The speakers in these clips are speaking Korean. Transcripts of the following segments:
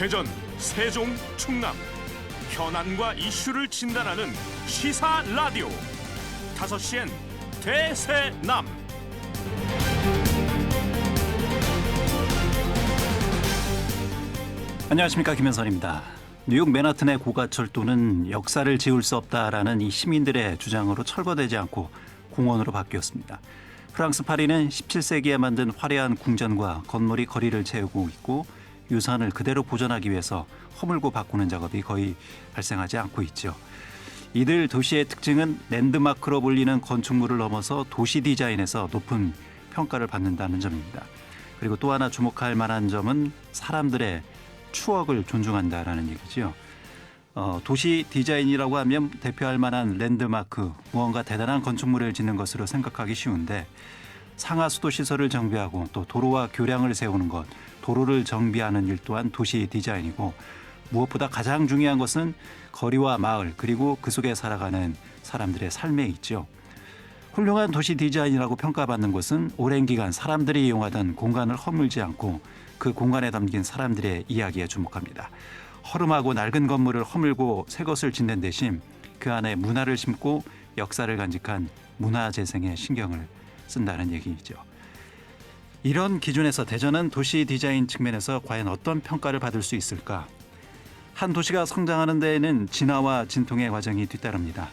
대전, 세종, 충남 현안과 이슈를 진단하는 시사 라디오 5시엔 대세남. 안녕하십니까, 김현선입니다. 뉴욕 맨하튼의 고가철도는 역사를 지울 수 없다라는 이 시민들의 주장으로 철거되지 않고 공원으로 바뀌었습니다. 프랑스 파리는 17세기에 만든 화려한 궁전과 건물이 거리를 채우고 있고 유산을 그대로 보존하기 위해서 허물고 바꾸는 작업이 거의 발생하지 않고 있죠. 이들 도시의 특징은 랜드마크로 불리는 건축물을 넘어서 도시 디자인에서 높은 평가를 받는다는 점입니다. 그리고 또 하나 주목할 만한 점은 사람들의 추억을 존중한다라는 얘기죠. 도시 디자인이라고 하면 대표할 만한 랜드마크, 무언가 대단한 건축물을 짓는 것으로 생각하기 쉬운데 상하수도 시설을 정비하고 또 도로와 교량을 세우는 것, 도로를 정비하는 일 또한 도시 디자인이고 무엇보다 가장 중요한 것은 거리와 마을 그리고 그 속에 살아가는 사람들의 삶에 있죠. 훌륭한 도시 디자인이라고 평가받는 것은 오랜 기간 사람들이 이용하던 공간을 허물지 않고 그 공간에 담긴 사람들의 이야기에 주목합니다. 허름하고 낡은 건물을 허물고 새 것을 짓는 대신 그 안에 문화를 심고 역사를 간직한 문화재생에 신경을 쓴다는 얘기이죠. 이런 기준에서 대전은 도시 디자인 측면에서 과연 어떤 평가를 받을 수 있을까? 한 도시가 성장하는 데에는 진화와 진통의 과정이 뒤따릅니다.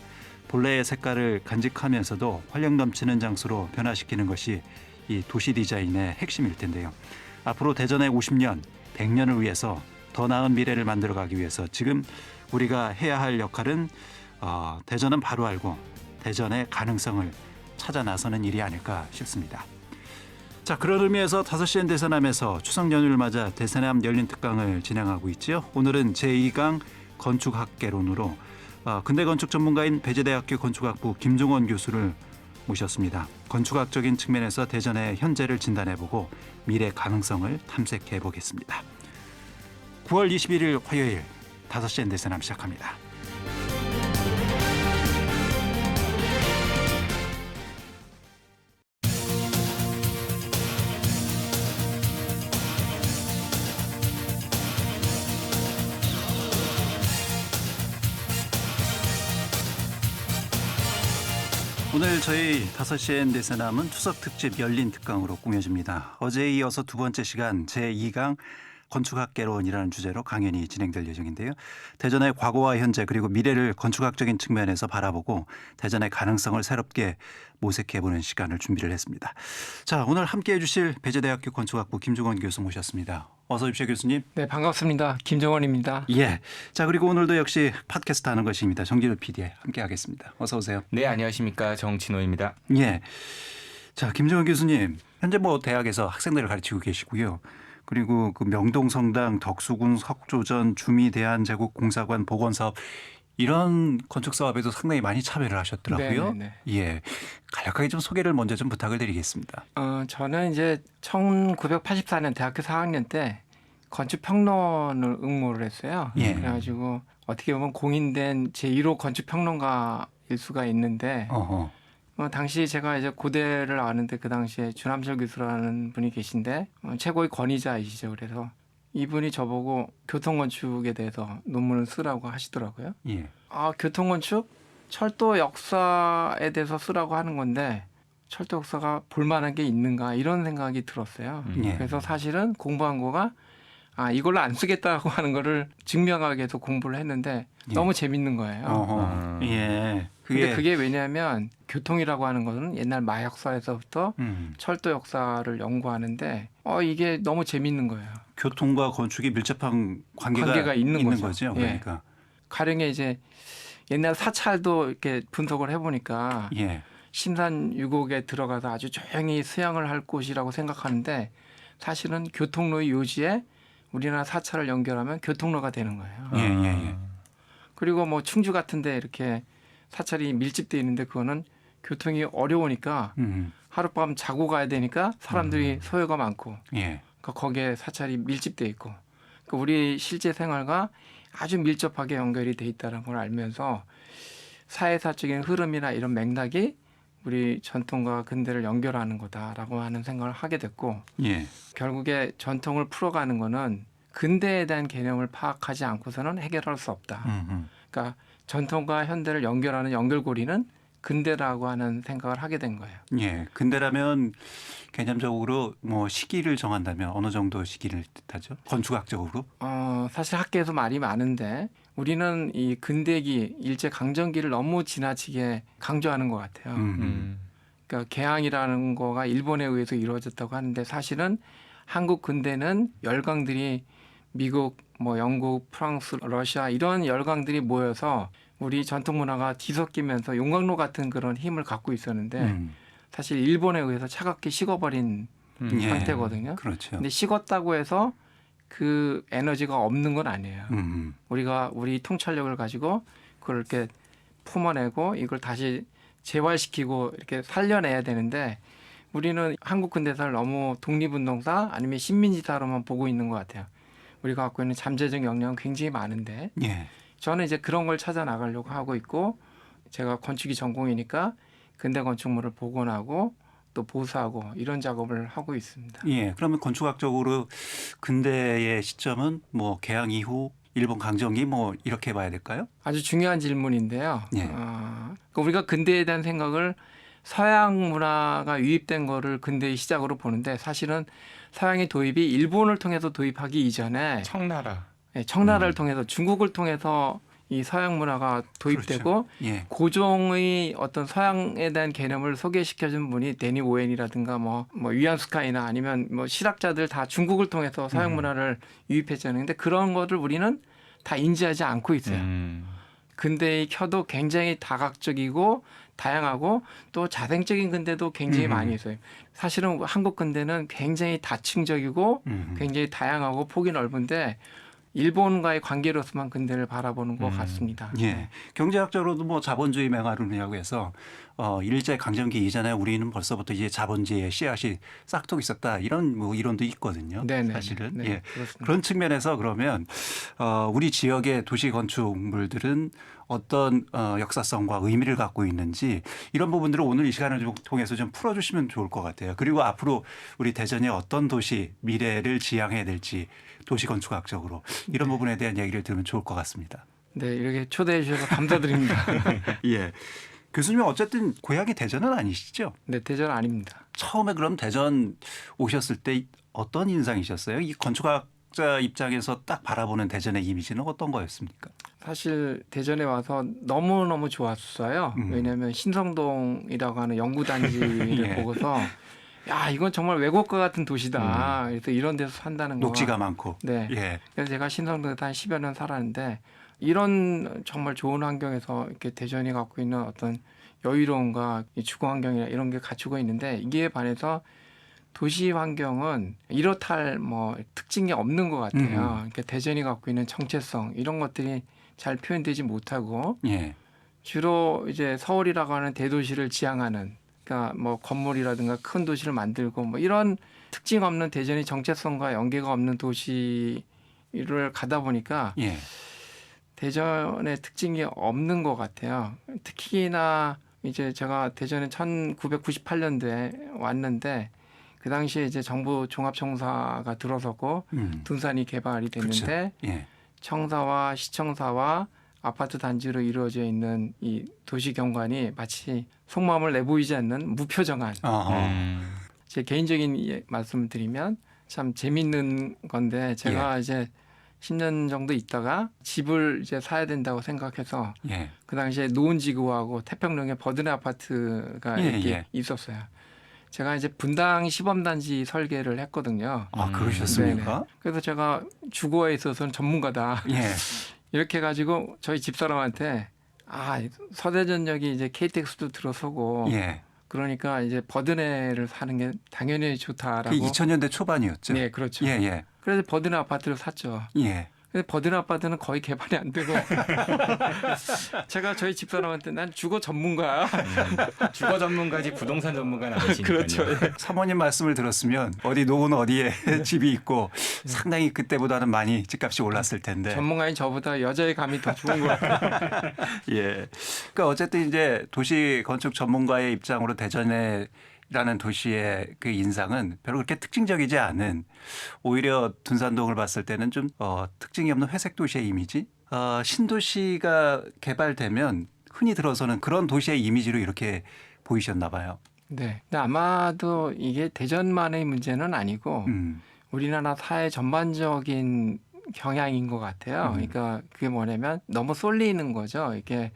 본래의 색깔을 간직하면서도 활력 넘치는 장소로 변화시키는 것이 이 도시 디자인의 핵심일 텐데요. 앞으로 대전의 50년, 100년을 위해서 더 나은 미래를 만들어가기 위해서 지금 우리가 해야 할 역할은 대전은 바로 알고 대전의 가능성을 찾아 나서는 일이 아닐까 싶습니다. 자, 그런 의미에서 5시엔 대세남에서 추석 연휴를 맞아 대세남 열린 특강을 진행하고 있죠. 오늘은 제2강 건축학개론으로 근대건축 전문가인 배재대학교 건축학부 김종원 교수를 모셨습니다. 건축학적인 측면에서 대전의 현재를 진단해보고 미래 가능성을 탐색해보겠습니다. 9월 21일 화요일 5시엔 대세남 시작합니다. 오늘 저희 5시엔 대세남은 추석 특집 열린 특강으로 꾸며집니다. 어제에 이어서 두 번째 시간 제2강 건축학개론이라는 주제로 강연이 진행될 예정인데요. 대전의 과거와 현재 그리고 미래를 건축학적인 측면에서 바라보고 대전의 가능성을 새롭게 모색해보는 시간을 준비를 했습니다. 자, 오늘 함께해 주실 배재대학교 건축학부 김종원 교수 모셨습니다. 어서 오십시오, 교수님. 네, 반갑습니다. 김종원입니다. 예. 자, 그리고 오늘도 역시 팟캐스트 하는 것입니다. 정진우 PD 함께하겠습니다. 어서 오세요. 네, 안녕하십니까. 정진호입니다. 예. 자, 김종원 교수님. 현재 대학에서 학생들을 가르치고 계시고요. 그리고 그 명동성당, 덕수궁, 석조전, 주미대한제국공사관 복원사업 이런 건축 사업에도 상당히 많이 참여를 하셨더라고요. 네네네. 예, 간략하게 좀 소개를 먼저 좀 부탁을 드리겠습니다. 저는 이제 1984년 대학교 4학년 때 건축평론을 응모를 했어요. 예. 그래가지고 어떻게 보면 공인된 제1호 건축평론가일 수가 있는데 당시 제가 이제 고대를 나왔는데 그 당시에 주남철 교수라는 분이 계신데 최고의 권위자이시죠. 그래서 이분이 저보고 교통건축에 대해서 논문을 쓰라고 하시더라고요. 예. 교통건축? 철도 역사에 대해서 쓰라고 하는 건데 철도 역사가 볼만한 게 있는가 이런 생각이 들었어요. 예. 그래서 사실은 공부한 거가 이걸로 안 쓰겠다고 하는 거를 증명하기 위해서 공부를 했는데 예. 너무 재밌는 거예요. 예. 근데 그게 왜냐하면 교통이라고 하는 것은 옛날 마역사에서부터 철도 역사를 연구하는데 이게 너무 재밌는 거예요. 교통과 건축이 밀접한 관계가 있는 거죠. 그러니까. 예. 가령에 이제 옛날 사찰도 이렇게 분석을 해보니까 예. 심산유곡에 들어가서 아주 조용히 수양을 할 곳이라고 생각하는데 사실은 교통로의 요지에 우리나라 사찰을 연결하면 교통로가 되는 거예요. 예. 그리고 충주 같은데 이렇게 사찰이 밀집되어 있는데 그거는 교통이 어려우니까 하룻밤 자고 가야 되니까 사람들이 소요가 많고 예. 그러니까 거기에 사찰이 밀집되어 있고 그러니까 우리 실제 생활과 아주 밀접하게 연결이 돼 있다는 걸 알면서 사회사적인 흐름이나 이런 맥락이 우리 전통과 근대를 연결하는 거다라고 하는 생각을 하게 됐고 예. 결국에 전통을 풀어가는 거는 근대에 대한 개념을 파악하지 않고서는 해결할 수 없다. 그러니까 전통과 현대를 연결하는 연결고리는 근대라고 하는 생각을 하게 된 거예요. 예. 근대라면 개념적으로 뭐 시기를 정한다면 어느 정도 시기를 뜻하죠? 건축학적으로? 사실 학계에서 말이 많은데 우리는 이 근대기, 일제 강점기를 너무 지나치게 강조하는 것 같아요. 그러니까 개항이라는 거가 일본에 의해서 이루어졌다고 하는데 사실은 한국 근대는 열강들이 미국, 뭐 영국, 프랑스, 러시아 이런 열강들이 모여서 우리 전통 문화가 뒤섞이면서 용광로 같은 그런 힘을 갖고 있었는데 사실 일본에 의해서 차갑게 식어버린 예. 상태거든요. 그렇죠. 근데 식었다고 해서 그 에너지가 없는 건 아니에요. 우리가 우리 통찰력을 가지고 그걸 이렇게 품어내고 이걸 다시 재활시키고 이렇게 살려내야 되는데 우리는 한국 근대사를 너무 독립운동사 아니면 식민지사로만 보고 있는 것 같아요. 우리가 갖고 있는 잠재적 역량은 굉장히 많은데 예. 저는 이제 그런 걸 찾아 나가려고 하고 있고 제가 건축이 전공이니까 근대 건축물을 복원하고 또 보수하고 이런 작업을 하고 있습니다. 예. 그러면 건축학적으로 근대의 시점은 뭐 개항 이후 일본 강점기 뭐 이렇게 봐야 될까요? 아주 중요한 질문인데요. 예. 그러니까 우리가 근대에 대한 생각을 서양 문화가 유입된 거를 근대의 시작으로 보는데 사실은 서양의 도입이 일본을 통해서 도입하기 이전에 청나라. 청나라를 통해서 중국을 통해서 이 서양 문화가 도입되고 그렇죠. 예. 고종의 어떤 서양에 대한 개념을 소개시켜준 분이 데니 오웬이라든가 뭐 위안스카이나 아니면 뭐 실학자들 다 중국을 통해서 서양 문화를 유입했잖아요. 근데 그런 것을 우리는 다 인지하지 않고 있어요. 근대의 켜도 굉장히 다각적이고 다양하고 또 자생적인 근대도 굉장히 많이 있어요. 사실은 한국 근대는 굉장히 다층적이고 굉장히 다양하고 폭이 넓은데 일본과의 관계로서만 근대를 바라보는 것 같습니다. 예. 경제학적으로도 뭐 자본주의 맹아루냐고 해서 일제 강점기 이전에 우리는 벌써부터 이제 자본주의의 씨앗이 싹둑 있었다 이런 뭐 이론도 있거든요. 네네. 사실은 네, 예. 그렇습니다. 그런 측면에서 그러면 우리 지역의 도시 건축물들은 어떤 역사성과 의미를 갖고 있는지 이런 부분들을 오늘 이 시간을 좀 통해서 좀 풀어주시면 좋을 것 같아요. 그리고 앞으로 우리 대전이 어떤 도시 미래를 지향해야 될지 도시 건축학적으로 이런 부분에 대한 얘기를 들으면 좋을 것 같습니다. 네, 이렇게 초대해 주셔서 감사드립니다. 예. 교수님 어쨌든 고향이 대전은 아니시죠? 네, 대전 아닙니다. 처음에 그럼 대전 오셨을 때 어떤 인상이셨어요? 이 건축학자 입장에서 딱 바라보는 대전의 이미지는 어떤 거였습니까? 사실 대전에 와서 너무너무 좋았어요. 왜냐하면 신성동이라고 하는 연구단지를 예. 보고서 야, 이건 정말 외국과 같은 도시다. 그래서 이런 데서 산다는 거. 녹지가 많고. 네. 예. 그래서 제가 신성동에서 한 10여 년 살았는데 이런 정말 좋은 환경에서 이렇게 대전이 갖고 있는 어떤 여유로움과 주거 환경이나 이런 게 갖추고 있는데 이기에 반해서 도시 환경은 이렇다 할 뭐 특징이 없는 것 같아요. 그러니까 대전이 갖고 있는 정체성 이런 것들이 잘 표현되지 못하고 예. 주로 이제 서울이라고 하는 대도시를 지향하는 그러니까 뭐 건물이라든가 큰 도시를 만들고 뭐 이런 특징 없는 대전의 정체성과 연계가 없는 도시를 가다 보니까 예. 대전의 특징이 없는 것 같아요. 특히나 이제 제가 대전에 1998년도에 왔는데 그 당시에 이제 정부 종합청사가 들어서고 둔산이 개발이 됐는데 그렇죠. 예. 청사와 시청사와 아파트 단지로 이루어져 있는 이 도시 경관이 마치 속마음을 내보이지 않는 무표정한 제 개인적인 말씀을 드리면 참 재밌는 건데 제가 이제 10년 정도 있다가 집을 이제 사야 된다고 생각해서 예. 그 당시에 노은지구하고 태평동에 버드네 아파트가 이렇게 있었어요. 제가 이제 분당 시범단지 설계를 했거든요. 아, 그러셨습니까? 네네. 그래서 제가 주거에 있어서는 전문가다. 예. 이렇게 가지고 저희 집사람한테 서대전역이 이제 KTX도 들어서고 예. 그러니까 이제 버드네를 사는 게 당연히 좋다라고. 그 2000년대 초반이었죠. 네, 그렇죠. 예, 예. 그래서 버드네 아파트를 샀죠. 예. 근데 버드네 아파트는 거의 개발이 안 되고 제가 저희 집사람한테 난 주거 전문가야. 주거 전문가지 부동산 전문가는 아니시니까요. 그렇죠. 사모님 말씀을 들었으면 어디 노은 어디에 집이 있고 상당히 그때보다는 많이 집값이 올랐을 텐데. 전문가인 저보다 여자의 감이 더 좋은 것 같아요. 예. 그러니까 어쨌든 이제 도시 건축 전문가의 입장으로 대전의 라는 도시의 그 인상은 별로 그렇게 특징적이지 않은 오히려 둔산동을 봤을 때는 좀 특징이 없는 회색 도시의 이미지. 신도시가 개발되면 흔히 들어서는 그런 도시의 이미지로 이렇게 보이셨나 봐요. 네. 근데 아마도 이게 대전만의 문제는 아니고 우리나라 사회 전반적인 경향인 것 같아요. 그러니까 그게 뭐냐면 너무 쏠리는 거죠. 이게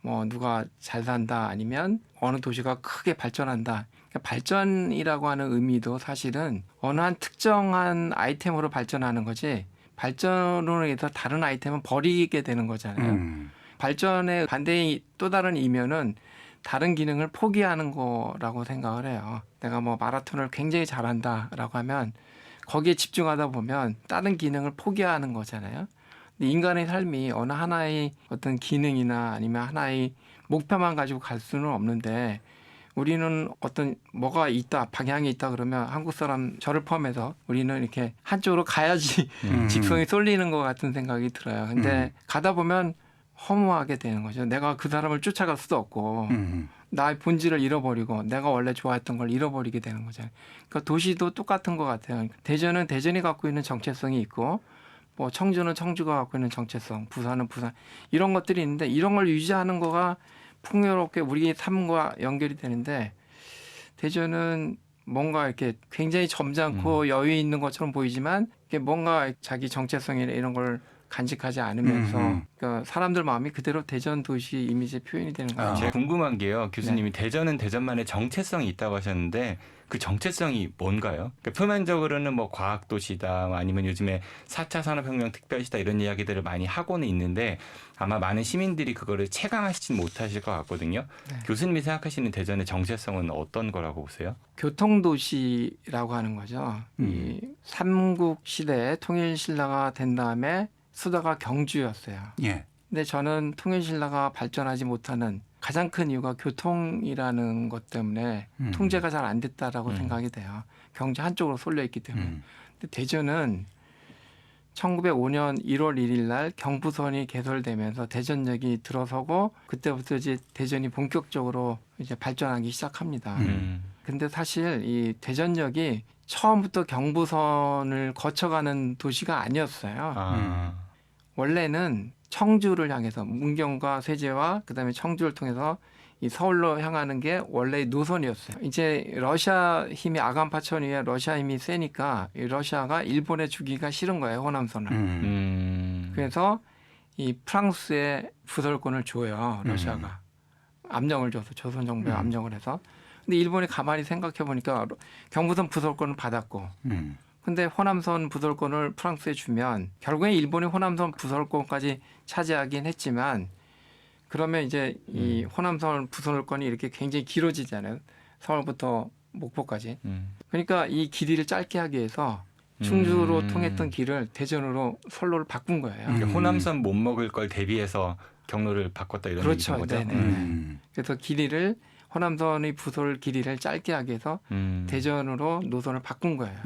뭐 누가 잘 산다 아니면 어느 도시가 크게 발전한다. 그러니까 발전이라고 하는 의미도 사실은 어느 한 특정한 아이템으로 발전하는 거지 발전으로 해서 다른 아이템은 버리게 되는 거잖아요. 발전의 반대의 또 다른 이면은 다른 기능을 포기하는 거라고 생각을 해요. 내가 뭐 마라톤을 굉장히 잘한다라고 하면 거기에 집중하다 보면 다른 기능을 포기하는 거잖아요. 근데 인간의 삶이 어느 하나의 어떤 기능이나 아니면 하나의 목표만 가지고 갈 수는 없는데 우리는 어떤 뭐가 있다, 방향이 있다 그러면 한국 사람 저를 포함해서 우리는 이렇게 한쪽으로 가야지 직성이 쏠리는 것 같은 생각이 들어요. 근데 가다 보면 허무하게 되는 거죠. 내가 그 사람을 쫓아갈 수도 없고 나의 본질을 잃어버리고 내가 원래 좋아했던 걸 잃어버리게 되는 거죠. 그러니까 도시도 똑같은 것 같아요. 대전은 대전이 갖고 있는 정체성이 있고 뭐 청주는 청주가 갖고 있는 정체성, 부산은 부산 이런 것들이 있는데 이런 걸 유지하는 거가 풍요롭게 우리 삶과 연결이 되는데 대전은 뭔가 이렇게 굉장히 점잖고 여유 있는 것처럼 보이지만 이게 뭔가 자기 정체성이나 이런 걸 간직하지 않으면서 그러니까 사람들 마음이 그대로 대전 도시 이미지의 표현이 되는 거예요. 제가 궁금한 게요. 교수님이 대전은 대전만의 정체성이 있다고 하셨는데 그 정체성이 뭔가요? 그러니까 표면적으로는 뭐 과학도시다 아니면 요즘에 4차 산업혁명 특별시다 이런 이야기들을 많이 하고는 있는데 아마 많은 시민들이 그거를 체감하시지는 못하실 것 같거든요. 교수님이 생각하시는 대전의 정체성은 어떤 거라고 보세요? 교통도시라고 하는 거죠. 이 삼국 시대에 통일신라가 된 다음에 수도가 경주였어요. 예. 근데 저는 통일신라가 발전하지 못하는 가장 큰 이유가 교통이라는 것 때문에 통제가 잘 안 됐다라고 생각이 돼요. 경주 한쪽으로 쏠려 있기 때문에. 근데 대전은 1905년 1월 1일 날 경부선이 개설되면서 대전역이 들어서고 그때부터 이제 대전이 본격적으로 이제 발전하기 시작합니다. 근데 사실 이 대전역이 처음부터 경부선을 거쳐가는 도시가 아니었어요. 원래는 청주를 향해서 문경과 세제와 그다음에 청주를 통해서 이 서울로 향하는 게 원래 노선이었어요. 이제 러시아 힘이 아간파천 위에 러시아 힘이 세니까 이 러시아가 일본에 주기가 싫은 거예요, 호남선을. 그래서 이 프랑스에 부설권을 줘요, 러시아가. 압력을 줘서 조선 정부에 압력을 해서. 근데 일본이 가만히 생각해 보니까 경부선 부설권을 받았고 근데 호남선 부설권을 프랑스에 주면 결국에 일본이 호남선 부설권까지 차지하긴 했지만 그러면 이제 이 호남선 부설권이 이렇게 굉장히 길어지잖아요. 서울부터 목포까지. 그러니까 이 길이를 짧게 하기 위해서 충주로 통했던 길을 대전으로 선로를 바꾼 거예요. 그러니까 호남선 못 먹을 걸 대비해서 경로를 바꿨다 이런 얘기인 그렇죠. 거죠? 그래서 길이를 호남선의 부설 길이를 짧게 하기 위해서 대전으로 노선을 바꾼 거예요.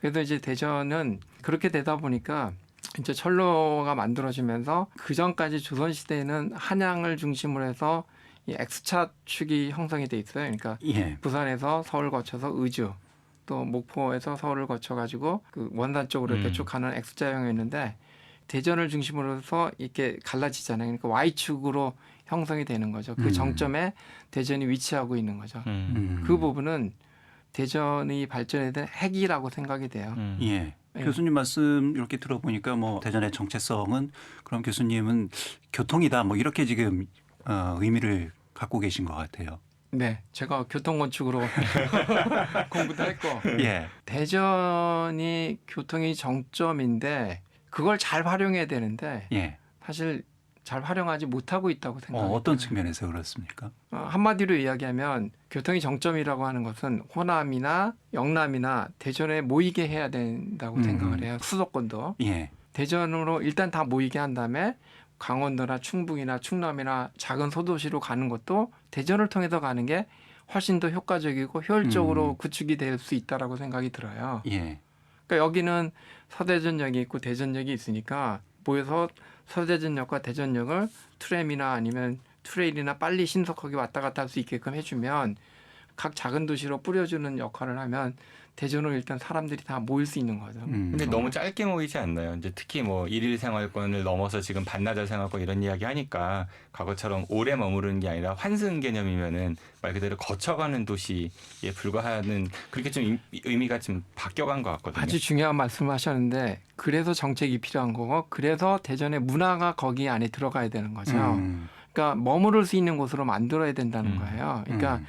그래서 이제 대전은 그렇게 되다 보니까 이제 철로가 만들어지면서 그 전까지 조선 시대에는 한양을 중심으로 해서 이 X차 축이 형성이 돼 있어요. 그러니까 부산에서 서울 거쳐서 의주, 또 목포에서 서울을 거쳐가지고 그 원산 쪽으로 이렇게 쭉 가는 X자형이었는데 대전을 중심으로 해서 이렇게 갈라지잖아요. 그러니까 Y축으로 형성이 되는 거죠. 그 정점에 대전이 위치하고 있는 거죠. 그 부분은 대전이 발전에 대한 핵이라고 생각이 돼요. 예. 교수님 말씀 이렇게 들어보니까 뭐 대전의 정체성은 그럼 교수님은 교통이다 뭐 이렇게 지금 의미를 갖고 계신 것 같아요. 네, 제가 교통건축으로 공부도 했고 예. 대전이 교통이 정점인데 그걸 잘 활용해야 되는데 사실 잘 활용하지 못하고 있다고 생각합니다. 어떤 측면에서 그렇습니까? 한마디로 이야기하면 교통이 정점이라고 하는 것은 호남이나 영남이나 대전에 모이게 해야 된다고 생각을 해요. 수도권도. 대전으로 일단 다 모이게 한 다음에 강원도나 충북이나 충남이나 작은 소도시로 가는 것도 대전을 통해서 가는 게 훨씬 더 효과적이고 효율적으로 구축이 될 수 있다라고 생각이 들어요. 그러니까 여기는 서대전역이 있고 대전역이 있으니까 모여서 서대전역과 대전역을 트램이나 아니면 트레일이나 빨리 신속하게 왔다 갔다 할 수 있게끔 해주면 각 작은 도시로 뿌려주는 역할을 하면 대전으로 일단 사람들이 다 모일 수 있는 거죠. 근데 너무 짧게 모이지 않나요? 이제 특히 뭐 일일 생활권을 넘어서 지금 반나절 생활권 이런 이야기 하니까 과거처럼 오래 머무르는 게 아니라 환승 개념이면은 말 그대로 거쳐가는 도시에 불과하는 그렇게 좀 의미가 좀 바뀌어간 것 같거든요. 아주 중요한 말씀을 하셨는데 그래서 정책이 필요한 거고 그래서 대전의 문화가 거기 안에 들어가야 되는 거죠. 그러니까 머무를 수 있는 곳으로 만들어야 된다는 거예요. 그러니까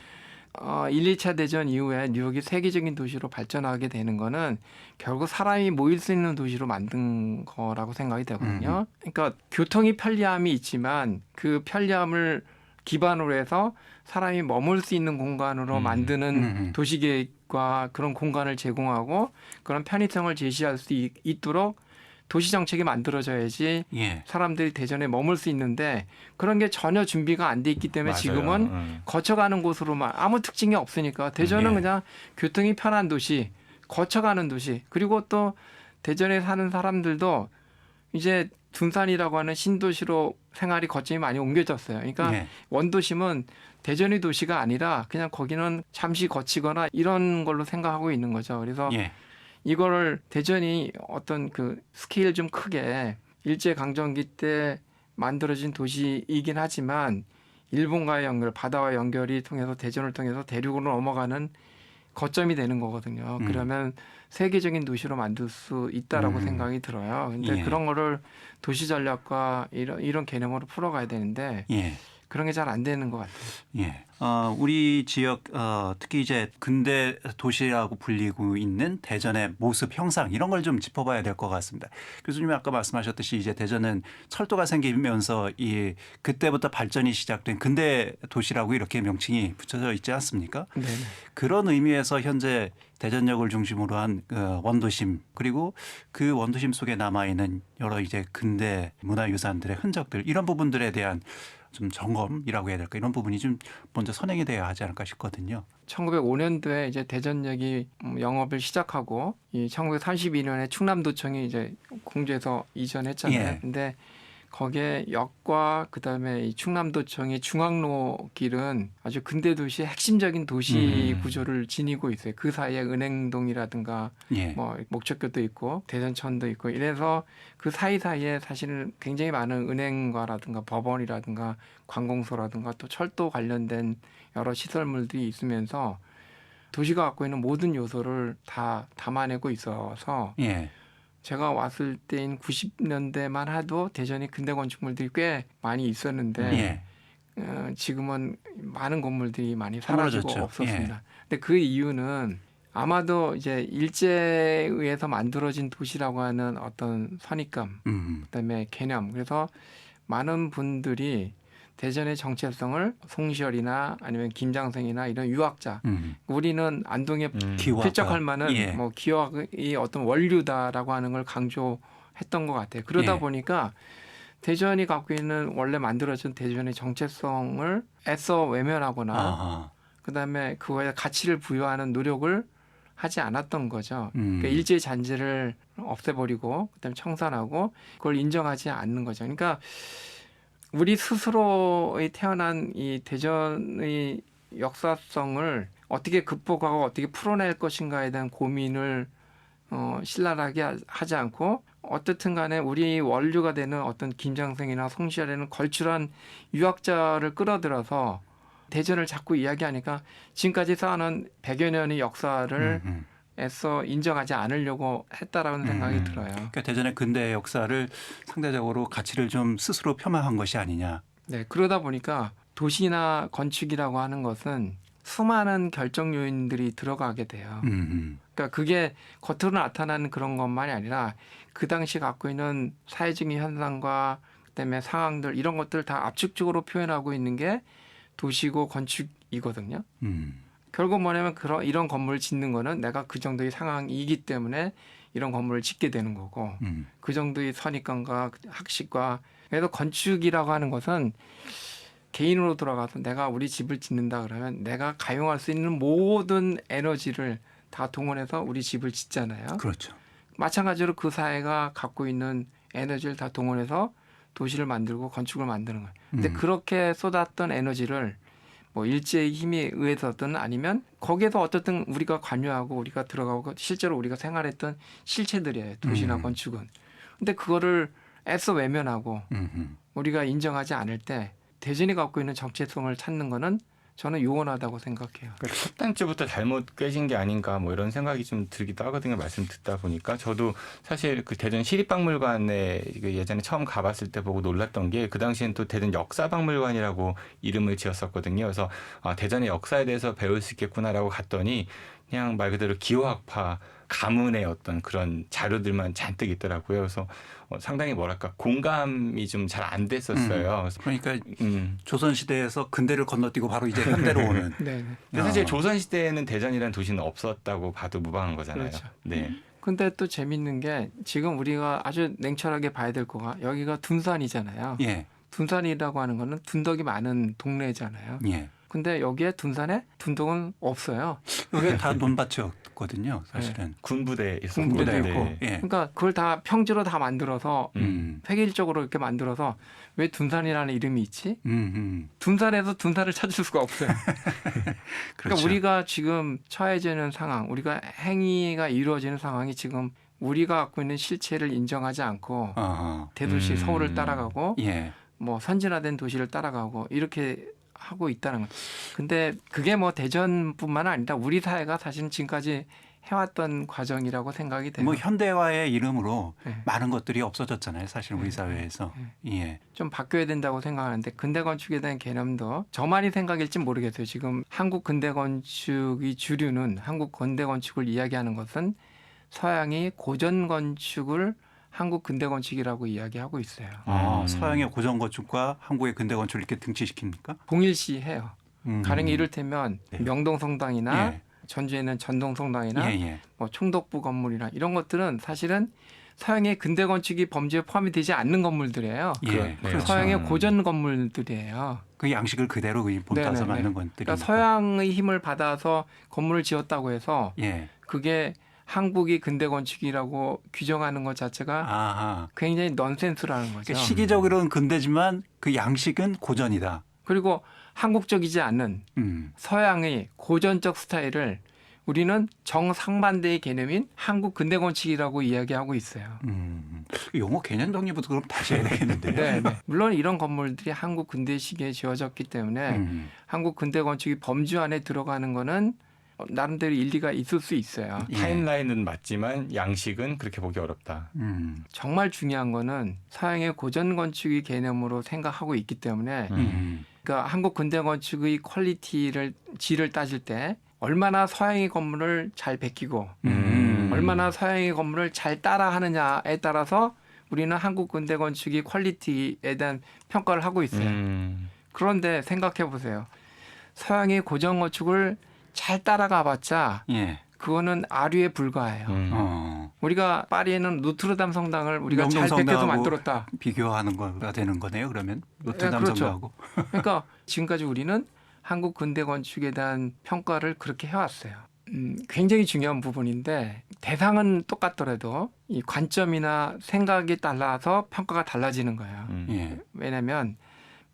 1, 2차 대전 이후에 뉴욕이 세계적인 도시로 발전하게 되는 거는 결국 사람이 모일 수 있는 도시로 만든 거라고 생각이 되거든요. 그러니까 교통이 편리함이 있지만 그 편리함을 기반으로 해서 사람이 머물 수 있는 공간으로 만드는 도시계획과 그런 공간을 제공하고 그런 편의성을 제시할 수 있도록 도시 정책이 만들어져야지 예. 사람들이 대전에 머물 수 있는데 그런 게 전혀 준비가 안 돼 있기 때문에 맞아요. 지금은 거쳐가는 곳으로만 아무 특징이 없으니까 대전은 예. 그냥 교통이 편한 도시, 거쳐가는 도시 그리고 또 대전에 사는 사람들도 이제 둔산이라고 하는 신도시로 생활이 거점이 많이 옮겨졌어요. 그러니까 예. 원도심은 대전이 도시가 아니라 그냥 거기는 잠시 거치거나 이런 걸로 생각하고 있는 거죠. 그래서 예. 이거를 대전이 어떤 그 스케일 좀 크게 일제강점기 때 만들어진 도시이긴 하지만 일본과의 연결, 바다와 연결이 통해서 대전을 통해서 대륙으로 넘어가는 거점이 되는 거거든요. 그러면 세계적인 도시로 만들 수 있다라고 생각이 들어요. 근데 예. 그런 거를 도시 전략과 이런 개념으로 풀어가야 되는데 예. 그런 게 잘 안 되는 것 같아요. 예. 우리 지역 특히 이제 근대 도시라고 불리고 있는 대전의 모습, 형상 이런 걸 좀 짚어봐야 될 것 같습니다. 교수님이 아까 말씀하셨듯이 이제 대전은 철도가 생기면서 이 그때부터 발전이 시작된 근대 도시라고 이렇게 명칭이 붙여져 있지 않습니까? 네. 그런 의미에서 현재 대전역을 중심으로 한 원도심 그리고 그 원도심 속에 남아 있는 여러 이제 근대 문화유산들의 흔적들 이런 부분들에 대한 좀 점검이라고 해야 될까 이런 부분이 좀 먼저 선행이 돼야 하지 않을까 싶거든요. 1905년도에 이제 대전역이 영업을 시작하고 이 1932년에 충남도청이 이제 공주에서 이전했잖아요. 예. 근데 거기에 역과 그다음에 이 충남도청의 중앙로 길은 아주 근대 도시의 핵심적인 도시 구조를 지니고 있어요. 그 사이에 은행동이라든가 예. 뭐 목적교도 있고 대전천도 있고 이래서 그 사이사이에 사실은 굉장히 많은 은행과라든가 법원이라든가 관공서라든가 또 철도 관련된 여러 시설물들이 있으면서 도시가 갖고 있는 모든 요소를 다 담아내고 있어서 예. 제가 왔을 때인 90년대만 해도 대전이 근대 건축물들이 꽤 많이 있었는데 예. 지금은 많은 건물들이 많이 사라지고 사라졌죠. 없었습니다. 근데 그 이유는 아마도 이제 일제에 의해서 만들어진 도시라고 하는 어떤 선입감, 그다음에 개념. 그래서 많은 분들이 대전의 정체성을 송시열이나 아니면 김장생이나 이런 유학자, 우리는 안동에 기와가. 필적할 만한 예. 뭐 기와의 어떤 원류다라고 하는 걸 강조했던 것 같아요. 그러다 예. 보니까 대전이 갖고 있는 원래 만들어진 대전의 정체성을 애써 외면하거나 아하. 그다음에 그거에 가치를 부여하는 노력을 하지 않았던 거죠. 그러니까 일제의 잔재를 없애버리고 그다음에 청산하고 그걸 인정하지 않는 거죠. 그러니까 우리 스스로의 태어난 이 대전의 역사성을 어떻게 극복하고 어떻게 풀어낼 것인가에 대한 고민을 신랄하게 하지 않고 어떻든 간에 우리 원류가 되는 어떤 김장생이나 송시열에는 걸출한 유학자를 끌어들여서 대전을 자꾸 이야기하니까 지금까지 쌓아놓은 100여 년의 역사를 애써 인정하지 않으려고 했다라는 생각이 들어요. 그러니까 대전의 근대 역사를 상대적으로 가치를 좀 스스로 폄하한 것이 아니냐. 네, 그러다 보니까 도시나 건축이라고 하는 것은 수많은 결정 요인들이 들어가게 돼요. 그러니까 그게 겉으로 나타나는 그런 것만이 아니라 그 당시 갖고 있는 사회적인 현상과 그다음에 상황들 이런 것들을 다 압축적으로 표현하고 있는 게 도시고 건축이거든요. 결국 뭐냐면 이런 건물을 짓는 거는 내가 그 정도의 상황이기 때문에 이런 건물을 짓게 되는 거고 그 정도의 선입관과 학식과 그래서 건축이라고 하는 것은 개인으로 돌아가서 내가 우리 집을 짓는다 그러면 내가 가용할 수 있는 모든 에너지를 다 동원해서 우리 집을 짓잖아요. 그렇죠. 마찬가지로 그 사회가 갖고 있는 에너지를 다 동원해서 도시를 만들고 건축을 만드는 거예요. 근데 그렇게 쏟았던 에너지를 뭐 일제의 힘에 의해서든 아니면 거기에서 어쨌든 우리가 관여하고 우리가 들어가고 실제로 우리가 생활했던 실체들이에요. 도시나 건축은. 근데 그거를 애써 외면하고 우리가 인정하지 않을 때 대전이 갖고 있는 정체성을 찾는 거는 저는 요원하다고 생각해요. 그러니까 첫 단추부터 잘못 깨진 게 아닌가 뭐 이런 생각이 좀 들기도 하거든요. 말씀 듣다 보니까 저도 사실 그 대전 시립박물관에 예전에 처음 가봤을 때 보고 놀랐던 게 그 당시엔 또 대전 역사박물관이라고 이름을 지었었거든요. 그래서 아, 대전의 역사에 대해서 배울 수 있겠구나라고 갔더니 그냥 말 그대로 기호학파 가문의 어떤 그런 자료들만 잔뜩 있더라고요. 그래서 상당히 뭐랄까 공감이 좀 잘 안 됐었어요. 그러니까 조선 시대에서 근대를 건너뛰고 바로 이제 현대로 오는. 네. 근데 사실 조선 시대에는 대전이라는 도시는 없었다고 봐도 무방한 거잖아요. 그렇죠. 네. 근데 또 재밌는 게 지금 우리가 아주 냉철하게 봐야 될 거가 여기가 둔산이잖아요. 예. 둔산이라고 하는 거는 둔덕이 많은 동네잖아요. 예. 근데 여기에 둔산에 둔덕은 없어요. 여기 다 논밭이었거든요, 사실은. 군부대 군부대 있었고. 있고. 네. 예. 그러니까 그걸 다 평지로 다 만들어서 획일적으로 이렇게 만들어서 왜 둔산이라는 이름이 있지? 둔산에서 둔산을 찾을 수가 없어요. 그렇죠. 그러니까 우리가 지금 처해지는 상황, 우리가 행위가 이루어지는 상황이 지금 우리가 갖고 있는 실체를 인정하지 않고 대도시 서울을 따라가고 예. 뭐 선진화된 도시를 따라가고 이렇게 하고 있다는 거예요. 근데 그게 뭐 대전뿐만 아니라 우리 사회가 사실은 지금까지 해왔던 과정이라고 생각이 돼요. 뭐 현대화의 이름으로 네. 많은 것들이 없어졌잖아요, 사실 우리 사회에서. 예. 좀 바뀌어야 된다고 생각하는데 근대 건축에 대한 개념도 저만이 생각일지 모르겠어요. 지금 한국 근대 건축의 주류는 한국 근대 건축을 이야기하는 것은 서양이 고전 건축을 한국 근대 건축이라고 이야기하고 있어요. 서양의 고전 건축과 한국의 근대 건축을 이렇게 등치시킵니까? 동일시해요. 가령 이를테면 네. 명동성당이나 예. 전주에 있는 전동성당이나 예. 뭐 총독부 건물이나 이런 것들은 사실은 서양의 근대 건축이 범주에 포함이 되지 않는 건물들이에요. 예. 그렇죠. 서양의 고전 건물들이에요. 그 양식을 그대로 본따서 네네네. 만든 것들이. 그러니까 서양의 힘을 받아서 건물을 지었다고 해서 예. 그게 한국이 근대 건축이라고 규정하는 것 자체가 아하. 굉장히 넌센스라는 거죠. 그러니까 시기적으로는 근대지만 그 양식은 고전이다. 그리고 한국적이지 않은 서양의 고전적 스타일을 우리는 정상반대의 개념인 한국 근대 건축이라고 이야기하고 있어요. 용어 개념 정리부터 그럼 다시 해야 되겠는데요. 네. 물론 이런 건물들이 한국 근대 시기에 지어졌기 때문에 한국 근대 건축이 범주 안에 들어가는 거는 나름대로 일리가 있을 수 있어요. 예. 타임라인은 맞지만 양식은 그렇게 보기 어렵다. 정말 중요한 거는 서양의 고전 건축의 개념으로 생각하고 있기 때문에 그러니까 한국 근대 건축의 퀄리티를 질을 따질 때 얼마나 서양의 건물을 잘 베끼고 얼마나 서양의 건물을 잘 따라하느냐에 따라서 우리는 한국 근대 건축의 퀄리티에 대한 평가를 하고 있어요. 그런데 생각해 보세요. 서양의 고전 건축을 잘 따라가봤자 예. 그거는 아류에 불과해요. 우리가 파리에는 노트르담 성당을 우리가 잘 베껴서 명동성당하고 만들었다. 비교하는 거가 되는 거네요. 그러면 노트르담 그렇죠. 성당하고. 그러니까 지금까지 우리는 한국 근대 건축에 대한 평가를 그렇게 해왔어요. 굉장히 중요한 부분인데 대상은 똑같더라도 이 관점이나 생각에 따라서 평가가 달라지는 거예요. 예. 왜냐하면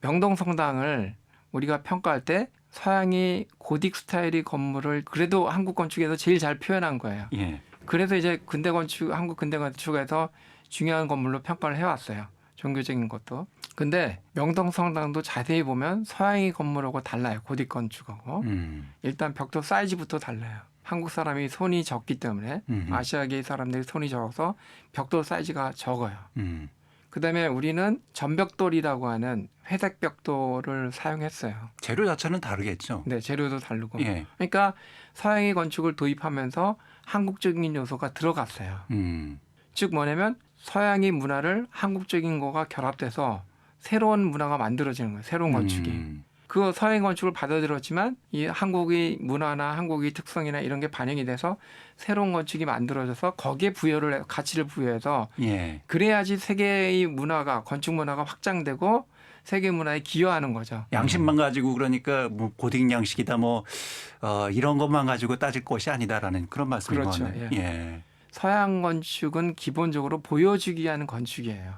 명동성당을 우리가 평가할 때 서양이 고딕 스타일의 건물을 그래도 한국 건축에서 제일 잘 표현한 거예요. 예. 그래서 이제 근대 건축, 한국 근대 건축에서 중요한 건물로 평가를 해왔어요. 종교적인 것도. 근데 명동성당도 자세히 보면 서양의 건물하고 달라요. 고딕 건축하고. 일단 벽돌 사이즈부터 달라요. 한국 사람이 손이 적기 때문에 아시아계 사람들이 손이 적어서 벽돌 사이즈가 적어요. 그다음에 우리는 전벽돌이라고 하는 회색 벽돌을 사용했어요. 재료 자체는 다르겠죠. 네, 재료도 다르고. 예. 그러니까 서양의 건축을 도입하면서 한국적인 요소가 들어갔어요. 즉 뭐냐면 서양의 문화를 한국적인 거가 결합돼서 새로운 문화가 만들어지는 거예요. 새로운 건축이. 그 서양 건축을 받아들였지만 이 한국의 문화나 한국의 특성이나 이런 게 반영이 돼서 새로운 건축이 만들어져서 거기에 가치를 부여해서 예. 그래야지 세계의 문화가 건축 문화가 확장되고 세계 문화에 기여하는 거죠. 양식만 가지고 그러니까 뭐 고딕 양식이다 뭐 이런 것만 가지고 따질 것이 아니다라는 그런 말씀인 것 그렇죠. 같네요. 예. 예. 서양 건축은 기본적으로 보여주기 위한 건축이에요.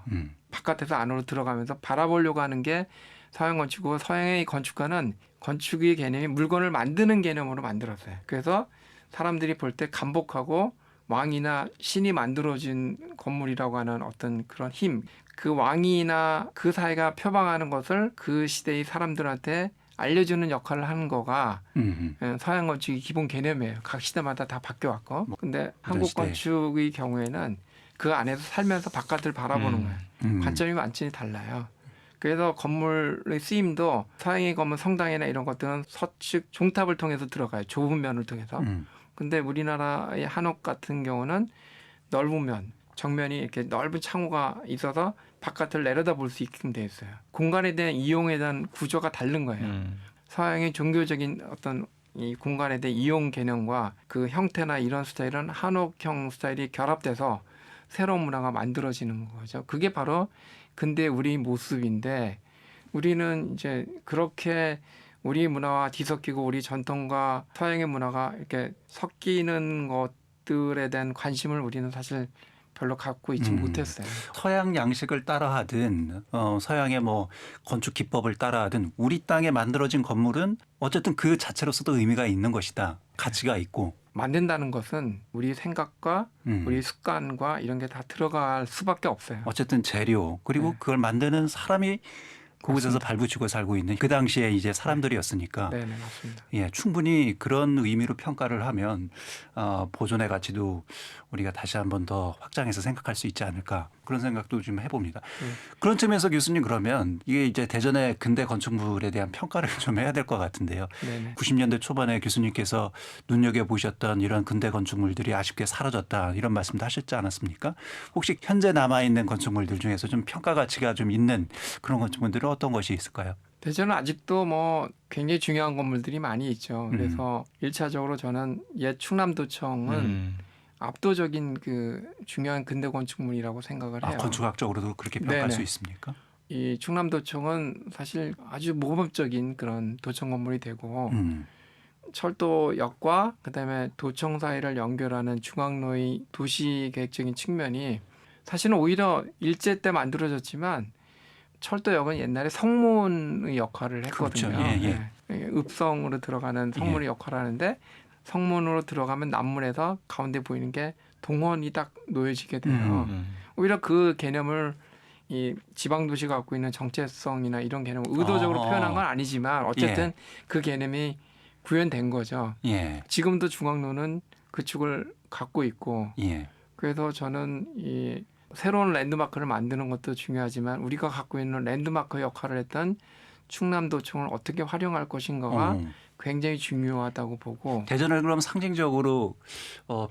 바깥에서 안으로 들어가면서 바라보려고 하는 게 서양 건축이고 서양의 건축가는 건축의 개념이 물건을 만드는 개념으로 만들었어요. 그래서 사람들이 볼 때 간복하고 왕이나 신이 만들어진 건물이라고 하는 어떤 그런 힘, 그 왕이나 그 사회가 표방하는 것을 그 시대의 사람들한테 알려주는 역할을 하는 거가 서양 건축의 기본 개념이에요. 각 시대마다 다 바뀌어왔고. 근데 한국 시대. 건축의 경우에는 그 안에서 살면서 바깥을 바라보는 거예요. 관점이 완전히 달라요. 그래서 건물의 쓰임도 서양의 건물 성당이나 이런 것들은 서측 종탑을 통해서 들어가요. 좁은 면을 통해서. 근데 우리나라의 한옥 같은 경우는 넓은 면, 정면이 이렇게 넓은 창호가 있어서 바깥을 내려다 볼 수 있게끔 되어 있어요. 공간에 대한 이용에 대한 구조가 다른 거예요. 서양의 종교적인 어떤 이 공간에 대한 이용 개념과 그 형태나 이런 스타일은 한옥형 스타일이 결합돼서 새로운 문화가 만들어지는 거죠. 그게 바로 근대 우리 모습인데 우리는 이제 그렇게 우리 문화와 뒤섞이고 우리 전통과 서양의 문화가 이렇게 섞이는 것들에 대한 관심을 우리는 사실 별로 갖고 있지 못했어요. 서양 양식을 따라하든 서양의 뭐 건축 기법을 따라하든 우리 땅에 만들어진 건물은 어쨌든 그 자체로서도 의미가 있는 것이다. 가치가 있고. 만든다는 것은 우리 생각과 우리 습관과 이런 게 다 들어갈 수밖에 없어요. 어쨌든 재료 그리고 네. 그걸 만드는 사람이 그곳에서 맞습니다. 발붙이고 살고 있는 그 당시에 이제 사람들이었으니까 네, 맞습니다. 예, 충분히 그런 의미로 평가를 하면 보존의 가치도 우리가 다시 한번 더 확장해서 생각할 수 있지 않을까 그런 생각도 좀 해봅니다. 그런 측면에서 교수님 그러면 이게 이제 대전의 근대 건축물에 대한 평가를 좀 해야 될 것 같은데요. 네네. 90년대 초반에 교수님께서 눈여겨보셨던 이런 근대 건축물들이 아쉽게 사라졌다 이런 말씀도 하셨지 않았습니까? 혹시 현재 남아있는 건축물들 중에서 좀 평가 가치가 좀 있는 그런 건축물들은 어떤 것이 있을까요? 대전은 아직도 뭐 굉장히 중요한 건물들이 많이 있죠. 그래서 1차적으로 저는 옛 충남도청은 압도적인 그 중요한 근대 건축물이라고 생각을 해요. 건축학적으로도 그렇게 평가할 네네. 수 있습니까? 이 충남도청은 사실 아주 모범적인 그런 도청 건물이 되고 철도역과 그다음에 도청 사이를 연결하는 중앙로의 도시계획적인 측면이 사실은 오히려 일제 때 만들어졌지만 철도역은 옛날에 성문의 역할을 했거든요. 그렇죠. 예. 읍성으로 들어가는 성문의 역할을 하는데 성문으로 들어가면 남문에서 가운데 보이는 게 동원이 딱 놓여지게 돼요. 오히려 그 개념을 이 지방 도시가 갖고 있는 정체성이나 이런 개념을 의도적으로 표현한 건 아니지만 어쨌든 그 개념이 구현된 거죠. 예. 지금도 중앙로는 그 축을 갖고 있고 예. 그래서 저는 이 새로운 랜드마크를 만드는 것도 중요하지만 우리가 갖고 있는 랜드마크 역할을 했던 충남도청을 어떻게 활용할 것인가가 굉장히 중요하다고 보고 대전을 그럼 상징적으로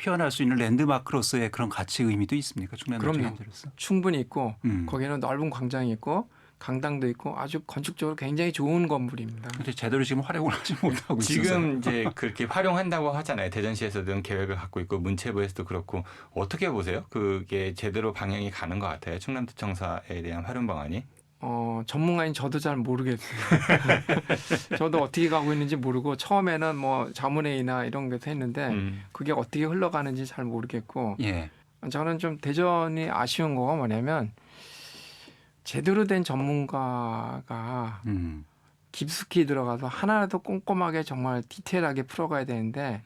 표현할 수 있는 랜드마크로서의 그런 가치 의미도 있습니까? 충남도청 현재로서? 충분히 있고 거기는 넓은 광장이 있고 강당도 있고 아주 건축적으로 굉장히 좋은 건물입니다. 근데 제대로 지금 활용을 하지 못하고 있어서 지금 이제 그렇게 활용한다고 하잖아요. 대전시에서든 계획을 갖고 있고 문체부에서도 그렇고 어떻게 보세요? 그게 제대로 방향이 가는 것 같아요. 충남도청사에 대한 활용 방안이. 전문가인 저도 잘 모르겠어요. 저도 어떻게 가고 있는지 모르고 처음에는 뭐 자문회의나 이런 것도 했는데 그게 어떻게 흘러가는지 잘 모르겠고 저는 좀 대전이 아쉬운 거가 뭐냐면 제대로 된 전문가가 깊숙이 들어가서 하나라도 꼼꼼하게 정말 디테일하게 풀어가야 되는데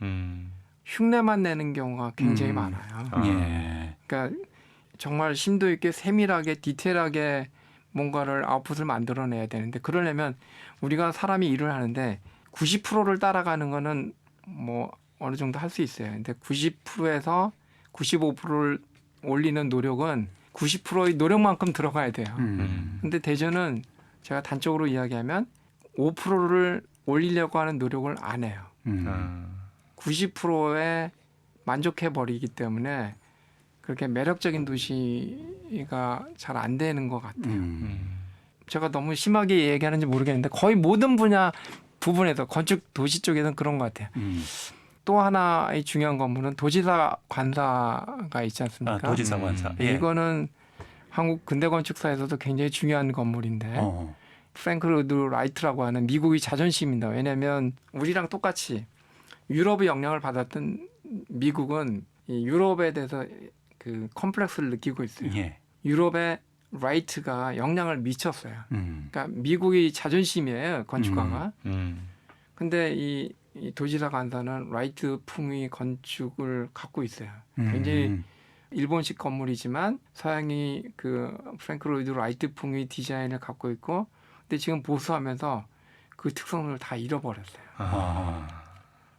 흉내만 내는 경우가 굉장히 많아요. 그러니까 정말 심도 있게 세밀하게 디테일하게 뭔가를 아웃풋을 만들어내야 되는데 그러려면 우리가 사람이 일을 하는데 90%를 따라가는 거는 뭐 어느 정도 할 수 있어요. 근데 90%에서 95%를 올리는 노력은 90%의 노력만큼 들어가야 돼요. 근데 대전은 제가 단적으로 이야기하면 5%를 올리려고 하는 노력을 안 해요. 90%에 만족해 버리기 때문에 그렇게 매력적인 도시가 잘 안 되는 것 같아요. 제가 너무 심하게 얘기하는지 모르겠는데 거의 모든 부분에서 건축 도시 쪽에서는 그런 것 같아요. 또 하나의 중요한 건물은 도지사 관사가 있지 않습니까? 도지사 관사. 이거는 한국 근대 건축사에서도 굉장히 중요한 건물인데 프랭크 로드 라이트라고 하는 미국의 자존심입니다. 왜냐하면 우리랑 똑같이 유럽의 영향을 받았던 미국은 이 유럽에 대해서 그 컴플렉스를 느끼고 있어요. 유럽의 라이트가 영향을 미쳤어요. 그러니까 미국의 자존심이에요, 건축가가. 근데 이 도지사 간사는 라이트 풍의 건축을 갖고 있어요. 굉장히 일본식 건물이지만 서양이 그 프랭크 로이드 라이트 풍의 디자인을 갖고 있고, 근데 지금 보수하면서 그 특성을 다 잃어버렸어요.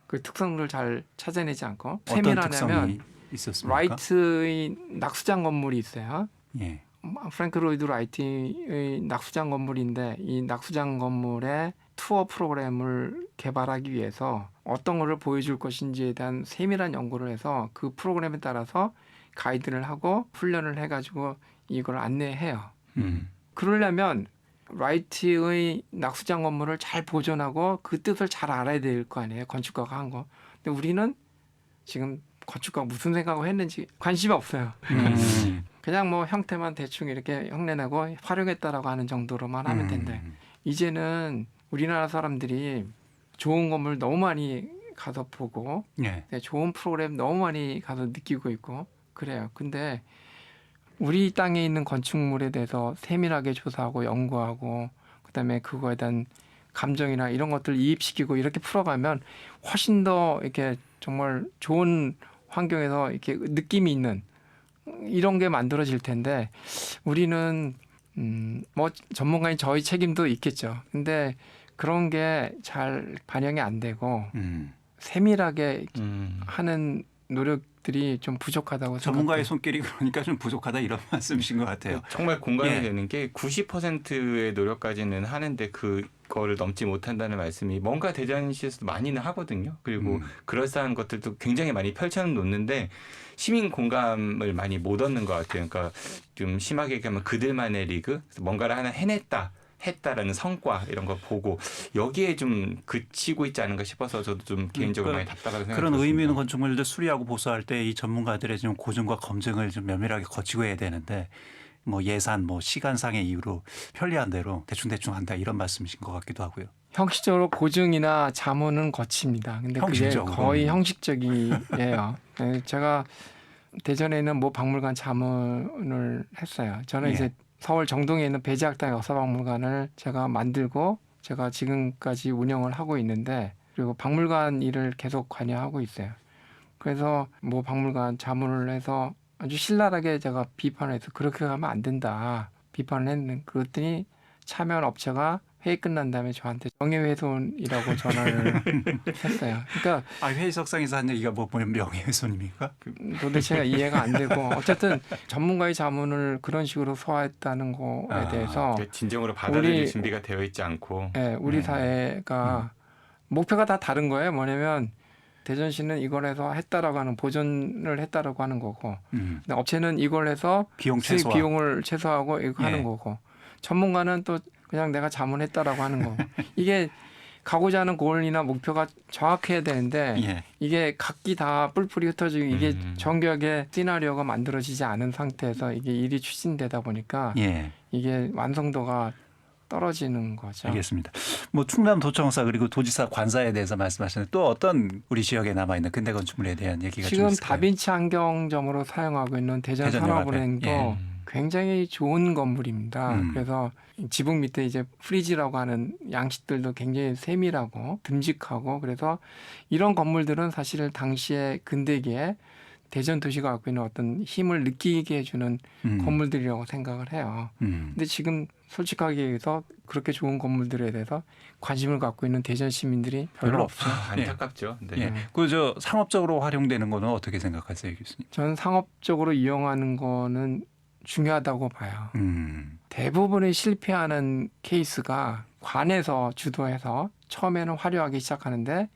그 특성을 잘 찾아내지 않고 어떤 특성이 있었습니까? 라이트의 낙수장 건물이 있어요. 예. 프랭크 로이드 라이트의 낙수장 건물인데 이 낙수장 건물의 투어 프로그램을 개발하기 위해서 어떤 거를 보여줄 것인지에 대한 세밀한 연구를 해서 그 프로그램에 따라서 가이드를 하고 훈련을 해가지고 이걸 안내해요. 그러려면 라이트의 낙수장 건물을 잘 보존하고 그 뜻을 잘 알아야 될 거 아니에요. 건축가가 한 거. 근데 우리는 지금 건축가가 무슨 생각을 했는지 관심이 없어요. 그냥 뭐 형태만 대충 이렇게 흉내내고 활용했다라고 하는 정도로만 하면 된대. 이제는 우리나라 사람들이 좋은 건물 너무 많이 가서 보고 예. 좋은 프로그램 너무 많이 가서 느끼고 있고 그래요. 근데 우리 땅에 있는 건축물에 대해서 세밀하게 조사하고 연구하고 그다음에 그거에 대한 감정이나 이런 것들을 이입시키고 이렇게 풀어가면 훨씬 더 이렇게 정말 좋은 환경에서 이렇게 느낌이 있는 이런 게 만들어질 텐데 우리는 뭐 전문가인 저희 책임도 있겠죠. 근데 그런 게 잘 반영이 안 되고 세밀하게 하는 노력들이 좀 부족하다고 전문가의 생각해요. 손길이 그러니까 좀 부족하다 이런 말씀이신 것 같아요. 정말 공감이 예. 되는 게 90%의 노력까지는 하는데 그거를 넘지 못한다는 말씀이 뭔가 대전시에서도 많이는 하거든요. 그리고 그럴싸한 것들도 굉장히 많이 펼쳐놓는데 시민 공감을 많이 못 얻는 것 같아요. 그러니까 좀 심하게 얘기하면 그들만의 리그, 뭔가를 하나 했다라는 성과 이런 거 보고 여기에 좀 그치고 있지 않은가 싶어서 저도 좀 개인적으로 많이 답답하게 생각합니다. 그런 의미 있는 건축물들 수리하고 보수할 때 이 전문가들의 좀 고증과 검증을 좀 면밀하게 거치고 해야 되는데 뭐 예산, 뭐 시간상의 이유로 편리한 대로 대충 한다 이런 말씀이신 것 같기도 하고요. 형식적으로 고증이나 자문은 거칩니다. 근데 그게 형식적으로. 거의 형식적이에요. 네, 제가 대전에 있는 모 박물관 자문을 했어요. 저는 예. 이제 서울 정동에 있는 배재학당 역사박물관을 제가 만들고 제가 지금까지 운영을 하고 있는데 그리고 박물관 일을 계속 관여하고 있어요. 그래서 뭐 박물관 자문을 해서 아주 신랄하게 제가 비판을 해서 그렇게 가면 안 된다 비판을 했는데 그랬더니 참여한 업체가 회의 끝난 다음에 저한테 명예훼손이라고 전화를 했어요. 그러니까 회의석상에서 한 얘기가 뭐 명예훼손입니까? 도대체 이해가 안 되고 어쨌든 전문가의 자문을 그런 식으로 소화했다는 거에 대해서 진정으로 받아들일 우리- 준비가 되어 있지 않고 네, 우리 사회가 목표가 다 다른 거예요. 뭐냐면 대전시는 이걸 해서 했다라고 하는 보존을 했다라고 하는 거고 근데 업체는 이걸 해서 비용 수익 최소화. 비용을 최소화하고 이거 예. 하는 거고 전문가는 또 그냥 내가 자문했다라고 하는 거고 이게 가고자 하는 골이나 목표가 정확해야 되는데 예. 이게 각기 다 뿔뿔이 흩어지고 이게 음. 정교하게 시나리오가 만들어지지 않은 상태에서 이게 일이 추진되다 보니까 예. 이게 완성도가 떨어지는 거죠. 알겠습니다. 뭐 충남도청사 그리고 도지사 관사에 대해서 말씀하셨는데 또 어떤 우리 지역에 남아 있는 근대 건축물에 대한 얘기가 좀 지금 있을까요? 다빈치 환경점으로 사용하고 있는 대전산업은행도 대전연합회. 굉장히 좋은 건물입니다. 음. 그래서 지붕 밑에 이제 프리지라고 하는 양식들도 굉장히 세밀하고 듬직하고 그래서 이런 건물들은 사실 당시에 근대기에 대전 도시가 갖고 있는 어떤 힘을 느끼게 해주는 건물들이라고 생각을 해요. 근데 지금 솔직하게 얘기해서 그렇게 좋은 건물들에 대해서 관심을 갖고 있는 대전 시민들이 별로 없죠. 안타깝죠. 네. 예. 그저 상업적으로 활용되는 거는 어떻게 생각하세요, 교수님? 저는 상업적으로 이용하는 거는 중요하다고 봐요. 대부분의 실패하는 케이스가 관에서 주도해서 처음에는 화려하게 시작하는데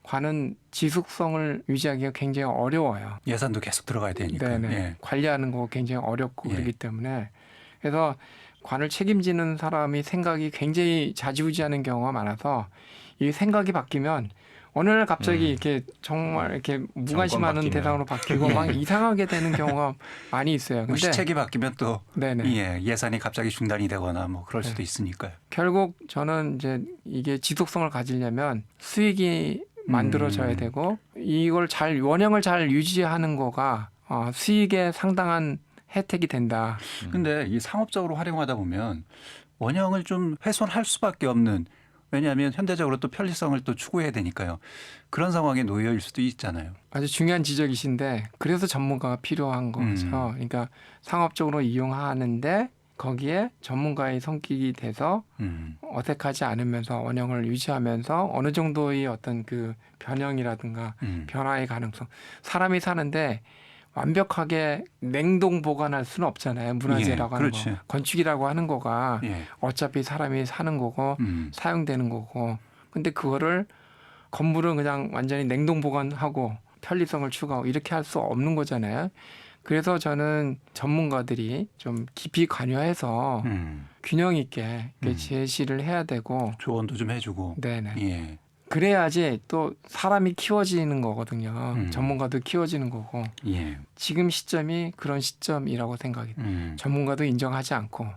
관은 지속성을 유지하기가 굉장히 어려워요. 예산도 계속 들어가야 되니까. 네네. 예. 관리하는 거 굉장히 어렵고 예. 그렇기 때문에 그래서 관을 책임지는 사람이 생각이 굉장히 좌지우지하는 경우가 많아서 이 생각이 바뀌면 어느 날 갑자기 이렇게 정말 이렇게 무관심하는 바뀌면. 대상으로 바뀌고 막 이상하게 되는 경우가 많이 있어요. 뭐 근데 시책이 바뀌면 또 네네. 예산이 갑자기 중단이 되거나 뭐 그럴 수도 네. 있으니까요. 결국 저는 이제 이게 지속성을 가지려면 수익이 만들어져야 되고 이걸 잘 원형을 잘 유지하는 거가 수익에 상당한 혜택이 된다. 근데 이 상업적으로 활용하다 보면 원형을 좀 훼손할 수밖에 없는 왜냐하면 현대적으로 또 편리성을 또 추구해야 되니까요. 그런 상황에 놓여일 수도 있잖아요. 아주 중요한 지적이신데 그래서 전문가가 필요한 거죠. 그러니까 상업적으로 이용하는데 거기에 전문가의 성격이 돼서 어색하지 않으면서 원형을 유지하면서 어느 정도의 어떤 그 변형이라든가 변화의 가능성. 사람이 사는데 완벽하게 냉동 보관할 수는 없잖아요. 문화재라고 하는 그렇죠. 거. 건축이라고 하는 거가 예. 어차피 사람이 사는 거고 사용되는 거고. 근데 그거를 건물은 그냥 완전히 냉동 보관하고 편리성을 추구하고 이렇게 할 수 없는 거잖아요. 그래서 저는 전문가들이 좀 깊이 관여해서 균형 있게 제시를 해야 되고 조언도 좀 해주고. 네네. 예. 그래야지 또 사람이 키워지는 거거든요. 전문가도 키워지는 거고 예. 지금 시점이 그런 시점이라고 생각이 전문가도 인정하지 않고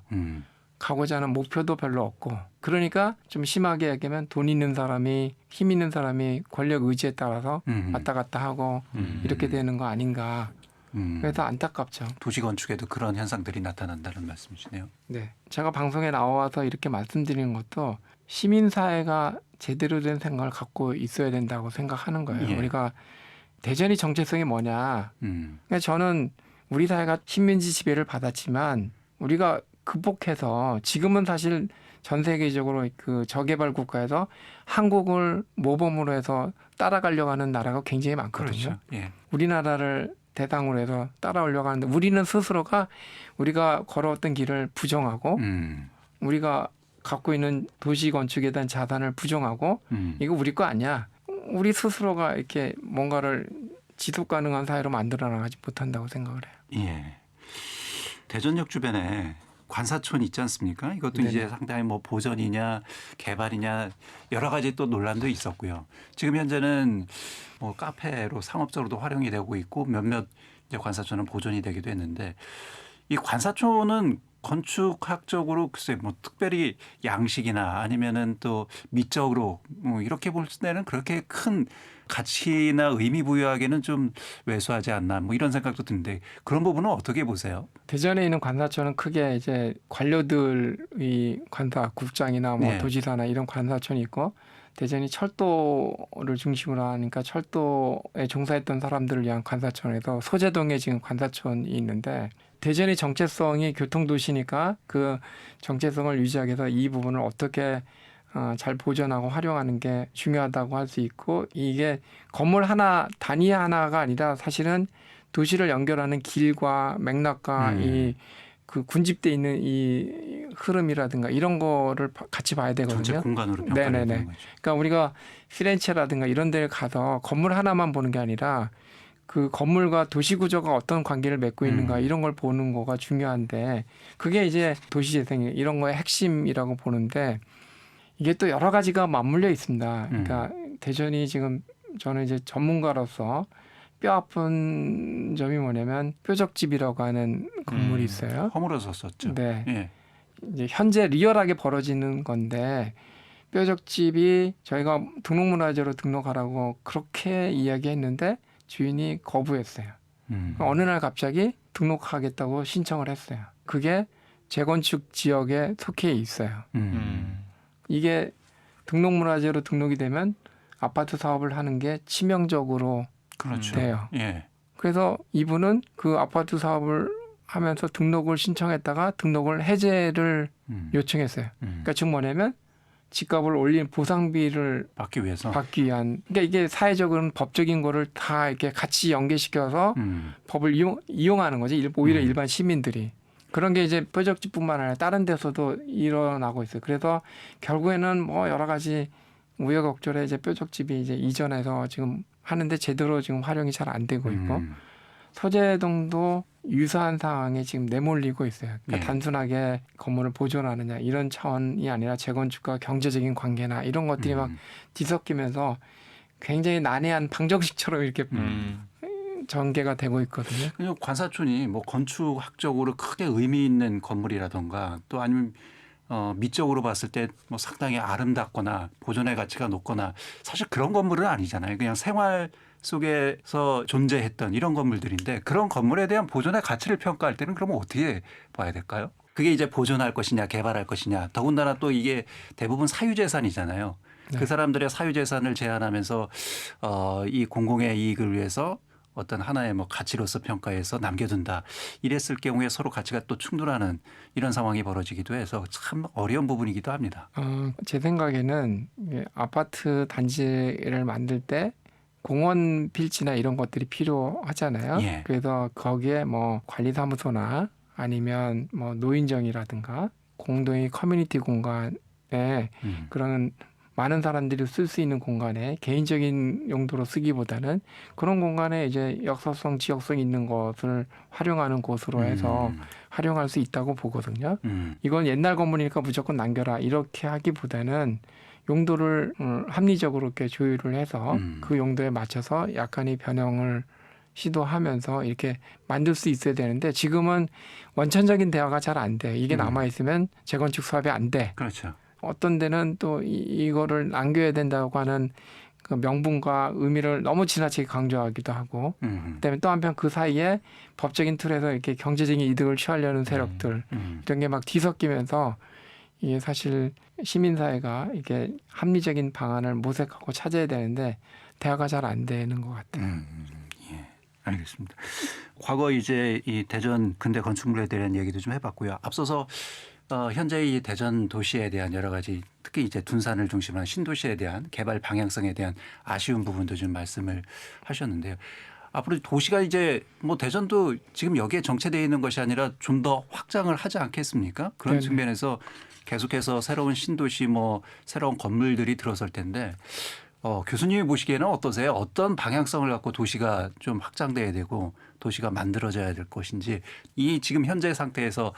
가고자 하는 목표도 별로 없고 그러니까 좀 심하게 얘기하면 돈 있는 사람이 힘 있는 사람이 권력 의지에 따라서 왔다 갔다 하고 이렇게 되는 거 아닌가. 그래서 안타깝죠. 도시 건축에도 그런 현상들이 나타난다는 말씀이시네요. 네, 제가 방송에 나와서 이렇게 말씀드리는 것도 시민사회가 제대로 된 생각을 갖고 있어야 된다고 생각하는 거예요. 예. 우리가 대전이 정체성이 뭐냐. 그러니까 저는 우리 사회가 식민지 지배를 받았지만 우리가 극복해서 지금은 사실 전 세계적으로 그 저개발 국가에서 한국을 모범으로 해서 따라가려고 하는 나라가 굉장히 많거든요. 그렇죠. 예. 우리나라를 대상으로 해서 따라오려고 하는데 우리는 스스로가 우리가 걸어왔던 길을 부정하고 우리가 갖고 있는 도시 건축에 대한 자산을 부정하고 이거 우리 거 아니야. 우리 스스로가 이렇게 뭔가를 지속 가능한 사회로 만들어 나가지 못한다고 생각을 해요. 예. 대전역 주변에 관사촌 있지 않습니까? 이것도 네네. 이제 상당히 뭐 보전이냐 개발이냐 여러 가지 또 논란도 있었고요. 지금 현재는 뭐 카페로 상업적으로도 활용이 되고 있고 몇몇 이제 관사촌은 보존이 되기도 했는데 이 관사촌은 건축학적으로 글쎄 뭐 특별히 양식이나 아니면은 또 미적으로 뭐 이렇게 볼 때는 그렇게 큰 가치나 의미 부여하기는 좀 왜소하지 않나 뭐 이런 생각도 드는데 그런 부분은 어떻게 보세요? 대전에 있는 관사촌은 크게 이제 관료들의 관사, 국장이나 뭐 네. 도지사나 이런 관사촌이 있고 대전이 철도를 중심으로 하니까 철도에 종사했던 사람들을 위한 관사촌에서 소재동에 지금 관사촌이 있는데 대전의 정체성이 교통도시니까 그 정체성을 유지하기 위해서 이 부분을 어떻게 잘 보존하고 활용하는 게 중요하다고 할 수 있고 이게 건물 하나 단위 하나가 아니라 사실은 도시를 연결하는 길과 맥락과 이 그 군집돼 있는 이 흐름이라든가 이런 거를 같이 봐야 되거든요. 전체 공간으로 평가를 네네네. 하는 거죠. 그러니까 우리가 피렌체라든가 이런 데를 가서 건물 하나만 보는 게 아니라 그 건물과 도시 구조가 어떤 관계를 맺고 있는가 이런 걸 보는 거가 중요한데 그게 이제 도시 재생 이런 거의 핵심이라고 보는데 이게 또 여러 가지가 맞물려 있습니다. 그러니까 대전이 지금 저는 이제 전문가로서 뼈 아픈 점이 뭐냐면 뾰족집이라고 하는 건물이 있어요. 허물어졌었죠. 네. 예. 이제 현재 리얼하게 벌어지는 건데 뾰족집이 저희가 등록문화재로 등록하라고 그렇게 이야기했는데 주인이 거부했어요. 어느 날 갑자기 등록하겠다고 신청을 했어요. 그게 재건축 지역에 속해 있어요. 이게 등록문화재로 등록이 되면 아파트 사업을 하는 게 치명적으로 그렇죠. 돼요. 예. 그래서 이분은 그 아파트 사업을 하면서 등록을 신청했다가 등록을 해제를 요청했어요. 그러니까 즉 뭐냐면 집값을 올린 보상비를 받기 위해서. 받기 위한 그러니까 이게 사회적으로는 법적인 거를 다 이렇게 같이 연계시켜서 법을 이용하는 거지 오히려 일반 시민들이 그런 게 이제 뾰족집뿐만 아니라 다른 데서도 일어나고 있어요. 그래서 결국에는 뭐 여러 가지 우여곡절에 이제 뾰족집이 이제 이전해서 지금 하는데 제대로 지금 활용이 잘 안 되고 있고 소재동도 유사한 상황에 지금 내몰리고 있어요. 그러니까 예. 단순하게 건물을 보존하느냐 이런 차원이 아니라 재건축과 경제적인 관계나 이런 것들이 막 뒤섞이면서 굉장히 난해한 방정식처럼 이렇게 전개가 되고 있거든요. 그냥 관사촌이 뭐 건축학적으로 크게 의미 있는 건물이라던가 또 아니면 미적으로 봤을 때 뭐 상당히 아름답거나 보존의 가치가 높거나 사실 그런 건물은 아니잖아요. 그냥 생활 속에서 존재했던 이런 건물들인데 그런 건물에 대한 보존의 가치를 평가할 때는 그러면 어떻게 봐야 될까요? 그게 이제 보존할 것이냐 개발할 것이냐 더군다나 또 이게 대부분 사유재산이잖아요. 네. 그 사람들의 사유재산을 제한하면서 이 공공의 이익을 위해서 어떤 하나의 뭐 가치로서 평가해서 남겨둔다. 이랬을 경우에 서로 가치가 또 충돌하는 이런 상황이 벌어지기도 해서 참 어려운 부분이기도 합니다. 제 생각에는 아파트 단지를 만들 때 공원 필지나 이런 것들이 필요하잖아요. 예. 그래서 거기에 뭐 관리사무소나 아니면 뭐 노인정이라든가 공동의 커뮤니티 공간에 그런 많은 사람들이 쓸 수 있는 공간에 개인적인 용도로 쓰기보다는 그런 공간에 이제 역사성, 지역성 있는 것을 활용하는 곳으로 해서 활용할 수 있다고 보거든요. 이건 옛날 건물이니까 무조건 남겨라 이렇게 하기보다는 용도를 합리적으로 이렇게 조율을 해서 그 용도에 맞춰서 약간의 변형을 시도하면서 이렇게 만들 수 있어야 되는데 지금은 원천적인 대화가 잘 안 돼. 이게 남아 있으면 재건축 사업이 안 돼. 그렇죠. 어떤 데는 또 이거를 남겨야 된다고 하는 그 명분과 의미를 너무 지나치게 강조하기도 하고 그다음에 또 한편 그 사이에 법적인 틀에서 이렇게 경제적인 이득을 취하려는 세력들 이런 게 막 뒤섞이면서 이게 사실 시민사회가 이게 합리적인 방안을 모색하고 찾아야 되는데 대화가 잘 안 되는 것 같아요. 예, 알겠습니다. 과거 이제 이 대전 근대 건축물에 대한 얘기도 좀 해봤고요. 앞서서 현재 이 대전 도시에 대한 여러 가지 특히 이제 둔산을 중심으로 한 신도시에 대한 개발 방향성에 대한 아쉬운 부분도 좀 말씀을 하셨는데요. 앞으로 도시가 이제 뭐 대전도 지금 여기에 정체되어 있는 것이 아니라 좀 더 확장을 하지 않겠습니까? 그런 네네. 측면에서 계속해서 새로운 신도시 뭐 새로운 건물들이 들어설 텐데 교수님이 보시기에는 어떠세요? 어떤 방향성을 갖고 도시가 좀 확장돼야 되고 도시가 만들어져야 될 것인지 이 지금 현재 상태에서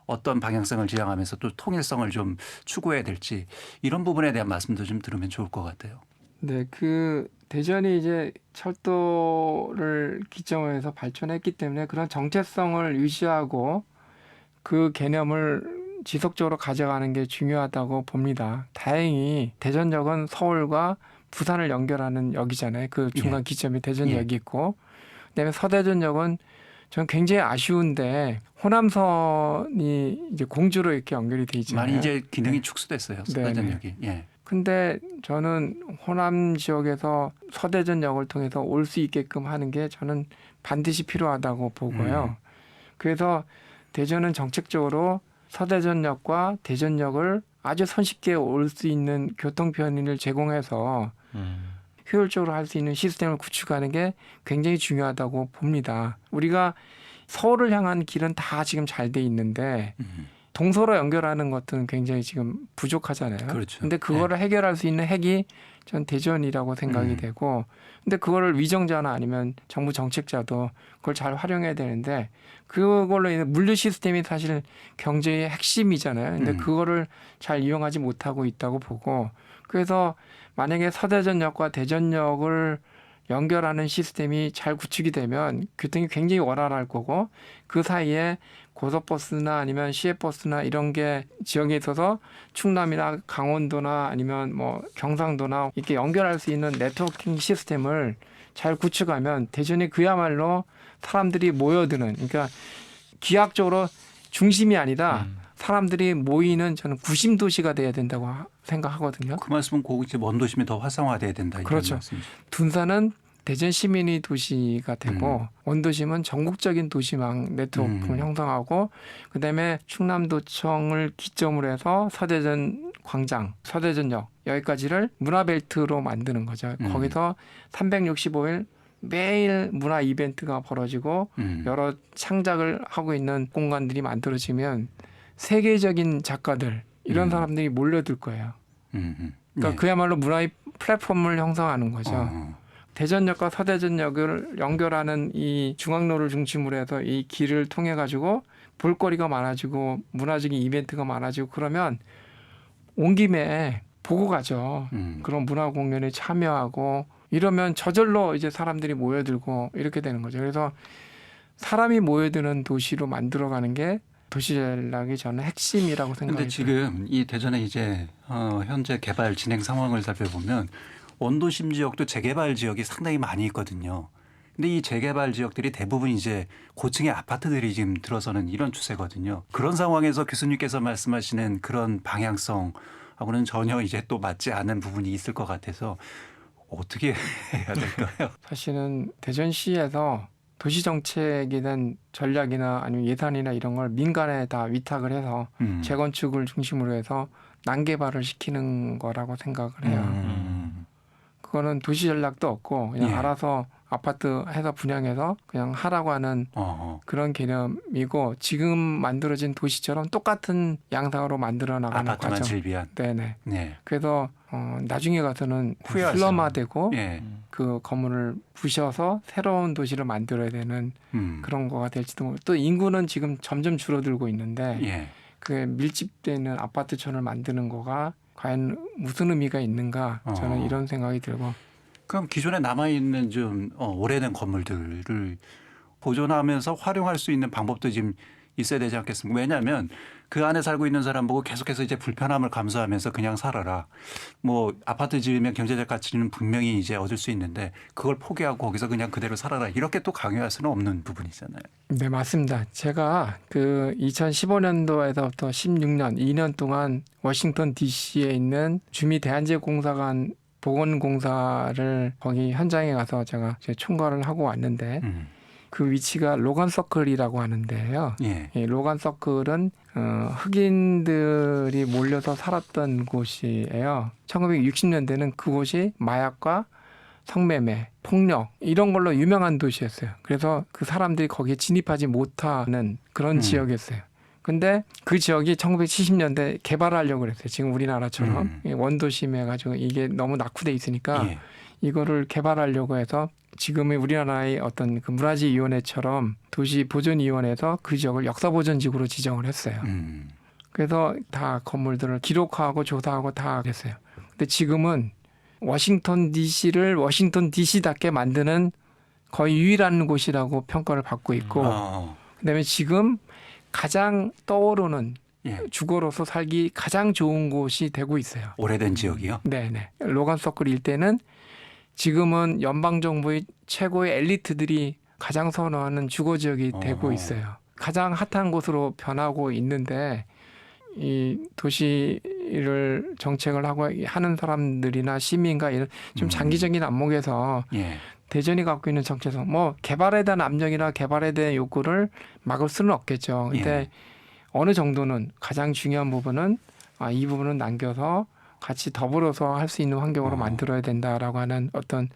어떤 방향성을 지향하면서 또 통일성을 좀 추구해야 될지 이런 부분에 대한 말씀도 좀 들으면 좋을 것 같아요. 네, 그 대전이 이제 철도를 기점으로 해서 발전했기 때문에 그런 정체성을 유지하고 그 개념을 지속적으로 가져가는 게 중요하다고 봅니다. 다행히 대전역은 서울과 부산을 연결하는 역이잖아요. 그 중간 기점이 대전역이 있고 그다음에 서대전역은 저는 굉장히 아쉬운데 호남선이 이제 공주로 이렇게 연결이 돼 있잖아요. 많이 이제 기능이 축소됐어요. 서대전역이. 예. 근데 저는 호남 지역에서 서대전역을 통해서 올 수 있게끔 하는 게 저는 반드시 필요하다고 보고요. 그래서 대전은 정책적으로 서대전역과 대전역을 아주 손쉽게 올 수 있는 교통 편의를 제공해서 효율적으로 할 수 있는 시스템을 구축하는 게 굉장히 중요하다고 봅니다. 우리가 서울을 향한 길은 다 지금 잘 돼 있는데 동서로 연결하는 것들은 굉장히 지금 부족하잖아요. 그렇죠. 근데 그거를 해결할 수 있는 핵이 전 대전이라고 생각이 되고 근데 그거를 위정자나 아니면 정부 정책자도 그걸 잘 활용해야 되는데 그걸로 인해 물류 시스템이 사실 경제의 핵심이잖아요. 근데 그거를 잘 이용하지 못하고 있다고 보고 그래서 만약에 서대전역과 대전역을 연결하는 시스템이 잘 구축이 되면 교통이 굉장히 원활할 거고 그 사이에 고속버스나 아니면 시외버스나 이런 게 지역에 있어서 충남이나 강원도나 아니면 뭐 경상도나 이렇게 연결할 수 있는 네트워킹 시스템을 잘 구축하면 대전이 그야말로 사람들이 모여드는 그러니까 기하학적으로 중심이 아니라 사람들이 모이는 저는 구심 도시가 돼야 된다고 생각하거든요. 그 말씀은 꼭 이제 원도심이 더 활성화돼야 된다. 그렇죠. 말씀이죠. 둔산은 대전 시민의 도시가 되고 원도심은 전국적인 도시망 네트워크를 형성하고 그다음에 충남도청을 기점으로 해서 서대전 광장, 서대전역 여기까지를 문화벨트로 만드는 거죠. 거기서 365일 매일 문화 이벤트가 벌어지고 여러 창작을 하고 있는 공간들이 만들어지면 세계적인 작가들 이런 사람들이 몰려들 거예요. 그러니까 그야말로 문화의 플랫폼을 형성하는 거죠. 대전역과 서대전역을 연결하는 이 중앙로를 중심으로 해서 이 길을 통해 가지고 볼거리가 많아지고 문화적인 이벤트가 많아지고 그러면 온 김에 보고 가죠. 그런 문화 공연에 참여하고 이러면 저절로 이제 사람들이 모여들고 이렇게 되는 거죠. 그래서 사람이 모여드는 도시로 만들어가는 게 도시전략이 저는 핵심이라고 생각합니다. 그런데 지금 이 대전의 이제 현재 개발 진행 상황을 살펴보면 원도심 지역도 재개발 지역이 상당히 많이 있거든요. 근데 이 재개발 지역들이 대부분 이제 고층의 아파트들이 지금 들어서는 이런 추세거든요. 그런 상황에서 교수님께서 말씀하시는 그런 방향성하고는 전혀 이제 또 맞지 않은 부분이 있을 것 같아서 어떻게 해야 될까요? 사실은 대전시에서 도시정책이든 전략이나 아니면 예산이나 이런 걸 민간에 다 위탁을 해서 재건축을 중심으로 해서 난개발을 시키는 거라고 생각을 해요. 그거는 도시 전략도 없고 그냥 예. 알아서 아파트 해서 분양해서 그냥 하라고 하는 그런 개념이고 지금 만들어진 도시처럼 똑같은 양상으로 만들어 나가는 아파트만 과정. 질비한. 네네. 네. 그래서 나중에 가서는 후회하죠. 슬럼화되고 예. 그 건물을 부셔서 새로운 도시를 만들어야 되는 그런 거가 될지도 모르고 또 인구는 지금 점점 줄어들고 있는데 예. 그 밀집되는 아파트촌을 만드는 거가 과연 무슨 의미가 있는가 저는 이런 생각이 들고 그럼 기존에 남아있는 좀 오래된 건물들을 보존하면서 활용할 수 있는 방법도 지금 있어야 되지 않겠습니까? 왜냐하면 그 안에 살고 있는 사람 보고 계속해서 이제 불편함을 감수하면서 그냥 살아라. 뭐 아파트 지으면 경제적 가치는 분명히 이제 얻을 수 있는데 그걸 포기하고 거기서 그냥 그대로 살아라. 이렇게 또 강요할 수는 없는 부분이잖아요. 네, 맞습니다. 제가 그 2015년도에서부터 16년, 2년 동안 워싱턴 DC에 있는 주미대한제공사관 보건공사를 거기 현장에 가서 제가 총괄을 하고 왔는데 그 위치가 로간 서클이라고 하는데요. 예. 이 로간 서클은 흑인들이 몰려서 살았던 곳이에요. 1960년대는 그곳이 마약과 성매매, 폭력 이런 걸로 유명한 도시였어요. 그래서 그 사람들이 거기에 진입하지 못하는 그런 지역이었어요. 근데 그 지역이 1970년대 개발하려고 그랬어요. 지금 우리나라처럼 원도심해 가지고 이게 너무 낙후돼 있으니까 예. 이거를 개발하려고 해서 지금의 우리나라의 어떤 그 문화지위원회처럼 도시보존위원회에서 그 지역을 역사보존지구로 지정을 했어요. 그래서 다 건물들을 기록하고 조사하고 다 했어요. 근데 지금은 워싱턴 DC를 워싱턴 DC답게 만드는 거의 유일한 곳이라고 평가를 받고 있고 그다음에 지금 가장 떠오르는 예. 주거로서 살기 가장 좋은 곳이 되고 있어요. 오래된 지역이요? 네네. 로간 서클 일대는 지금은 연방정부의 최고의 엘리트들이 가장 선호하는 주거지역이 되고 있어요. 가장 핫한 곳으로 변하고 있는데 이 도시를 정책을 하고 하는 사람들이나 시민과 이런 좀 장기적인 안목에서 예. 대전이 갖고 있는 정체성, 뭐 개발에 대한 압력이나 개발에 대한 욕구를 막을 수는 없겠죠. 근데 예. 어느 정도는 가장 중요한 부분은 이 부분은 남겨서 같이 더불어서 할 수 있는 환경으로 만들어야 된다라고 하는 어떤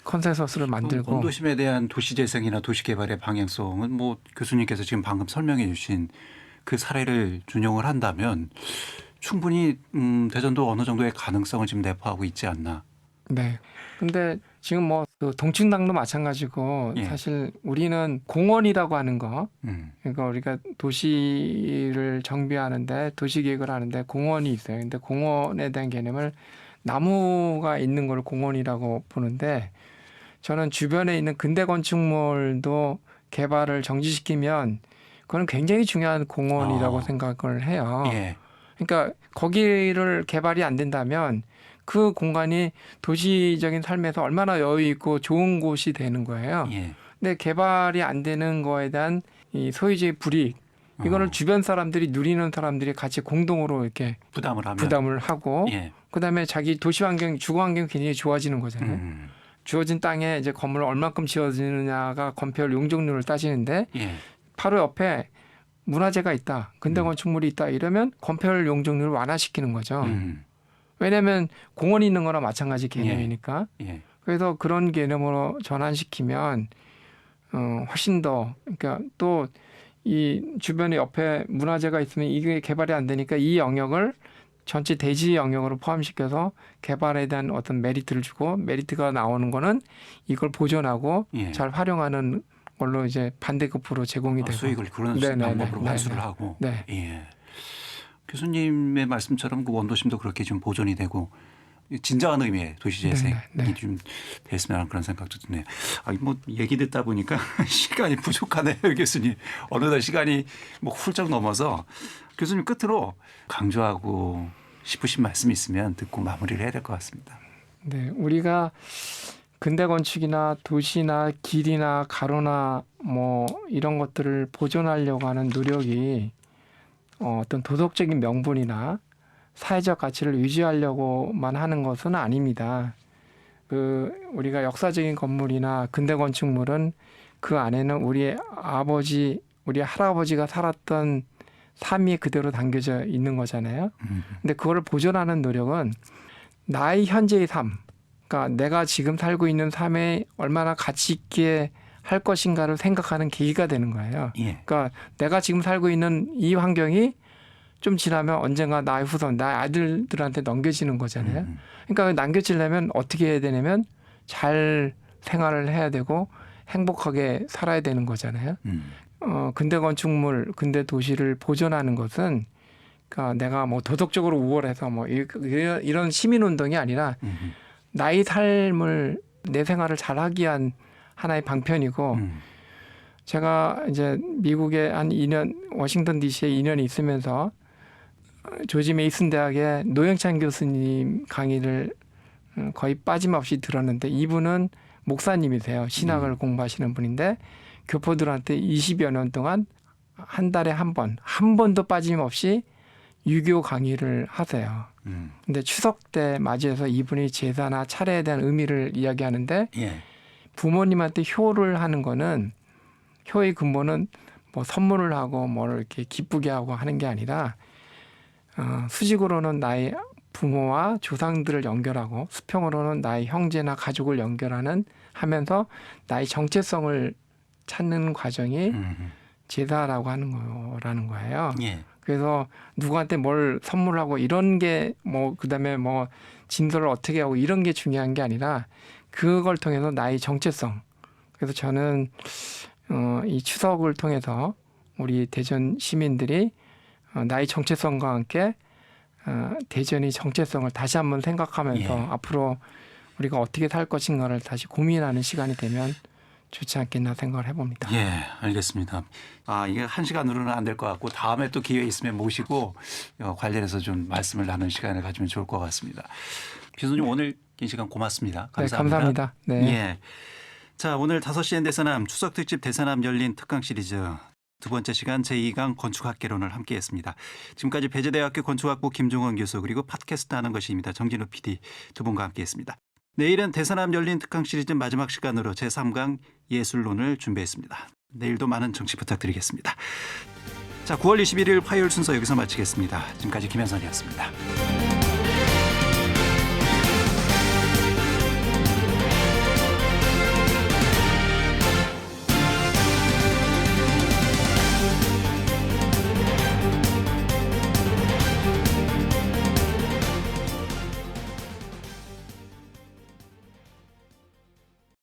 컨센서스를 만들고 원도심에 대한 도시재생이나 도시개발의 방향성은 뭐 교수님께서 지금 방금 설명해 주신 그 사례를 준용을 한다면 충분히 대전도 어느 정도의 가능성을 지금 내포하고 있지 않나. 네. 근데 지금 뭐 그 동춘당도 마찬가지고 예. 사실 우리는 공원이라고 하는 거 그러니까 우리가 도시를 정비하는데 도시계획을 하는데 공원이 있어요. 근데 공원에 대한 개념을 나무가 있는 걸 공원이라고 보는데 저는 주변에 있는 근대 건축물도 개발을 정지시키면 그건 굉장히 중요한 공원이라고 생각을 해요. 예. 그러니까 거기를 개발이 안 된다면 그 공간이 도시적인 삶에서 얼마나 여유 있고 좋은 곳이 되는 거예요. 예. 근데 개발이 안 되는 거에 대한 이 소유주의 불이익 이거를 주변 사람들이 누리는 사람들이 같이 공동으로 이렇게 부담을 하고 예. 그다음에 자기 도시 환경, 주거 환경이 굉장히 좋아지는 거잖아요. 주어진 땅에 이제 건물을 얼마큼 지어지느냐가 건폐율 용적률을 따지는데 예. 바로 옆에 문화재가 있다. 근대 건축물이 있다. 이러면 건폐율 용적률을 완화시키는 거죠. 왜냐하면 공원이 있는 거나 마찬가지 개념이니까. 예. 그래서 그런 개념으로 전환시키면 훨씬 더 그러니까 또 이 주변에 옆에 문화재가 있으면 이게 개발이 안 되니까 이 영역을 전체 대지 영역으로 포함시켜서 개발에 대한 어떤 메리트를 주고 메리트가 나오는 거는 이걸 보존하고 예. 잘 활용하는 걸로 이제 반대급부로 제공이 되고 수익을 그런 방법으로 환수를 하고. 네. 예. 교수님의 말씀처럼 그 원도심도 그렇게 좀 보존이 되고 진정한 의미의 도시재생이 좀 됐으면 하는 그런 생각도 드네요. 뭐 얘기 듣다 보니까 시간이 부족하네요, 교수님. 어느덧 시간이 뭐 훌쩍 넘어서 교수님 끝으로 강조하고 싶으신 말씀이 있으면 듣고 마무리를 해야 될 것 같습니다. 네, 우리가 근대 건축이나 도시나 길이나 가로나 뭐 이런 것들을 보존하려고 하는 노력이 어떤 도덕적인 명분이나 사회적 가치를 유지하려고만 하는 것은 아닙니다. 우리가 역사적인 건물이나 근대 건축물은 그 안에는 우리 아버지, 우리 할아버지가 살았던 삶이 그대로 담겨져 있는 거잖아요. 근데 그거를 보존하는 노력은 나의 현재의 삶, 그러니까 내가 지금 살고 있는 삶에 얼마나 가치 있게 할 것인가를 생각하는 계기가 되는 거예요. 예. 그러니까 내가 지금 살고 있는 이 환경이 좀 지나면 언젠가 나의 후손, 나의 아들들한테 넘겨지는 거잖아요. 그러니까 남겨지려면 어떻게 해야 되냐면 잘 생활을 해야 되고 행복하게 살아야 되는 거잖아요. 근대 건축물, 근대 도시를 보존하는 것은 그러니까 내가 뭐 도덕적으로 우월해서 뭐 이런 시민 운동이 아니라 나의 삶을 내 생활을 잘하기 위한 하나의 방편이고 제가 이제 미국에 한 2년 워싱턴 DC에 2년 있으면서 조지 메이슨 대학의 노영찬 교수님 강의를 거의 빠짐없이 들었는데 이분은 목사님이세요. 신학을 공부하시는 분인데 교포들한테 20여 년 동안 한 달에 한 번도 빠짐없이 유교 강의를 하세요. 근데 추석 때 맞이해서 이분이 제사나 차례에 대한 의미를 이야기하는데 예. 부모님한테 효를 하는 거는 효의 근본은 뭐 선물을 하고 뭘 이렇게 기쁘게 하고 하는 게 아니라 수직으로는 나의 부모와 조상들을 연결하고 수평으로는 나의 형제나 가족을 연결하는 하면서 나의 정체성을 찾는 과정이 제사라고 하는 거라는 거예요. 예. 그래서 누구한테 뭘 선물하고 이런 게 뭐 그다음에 뭐 진도를 어떻게 하고 이런 게 중요한 게 아니라 그걸 통해서 나의 정체성. 그래서 저는 이 추석을 통해서 우리 대전 시민들이 나의 정체성과 함께 대전의 정체성을 다시 한번 생각하면서 예. 앞으로 우리가 어떻게 살 것인가를 다시 고민하는 시간이 되면 좋지 않겠나 생각을 해봅니다. 예, 알겠습니다. 이게 한 시간으로는 안 될 것 같고 다음에 또 기회 있으면 모시고 관련해서 좀 말씀을 나누는 시간을 가지면 좋을 것 같습니다. 교수님 오늘 긴 시간 고맙습니다. 감사합니다. 네, 감사합니다. 네. 예. 자, 오늘 5시엔 대서남 추석 특집 대서남 열린 특강 시리즈 두 번째 시간 제2강 건축학개론을 함께했습니다. 지금까지 배재대학교 건축학부 김종원 교수 그리고 팟캐스트 하는 것입니다. 정진우 PD 두 분과 함께했습니다. 내일은 대서남 열린 특강 시리즈 마지막 시간으로 제3강 예술론을 준비했습니다. 내일도 많은 청취 부탁드리겠습니다. 자, 9월 21일 화요일 순서 여기서 마치겠습니다. 지금까지 김현선이었습니다.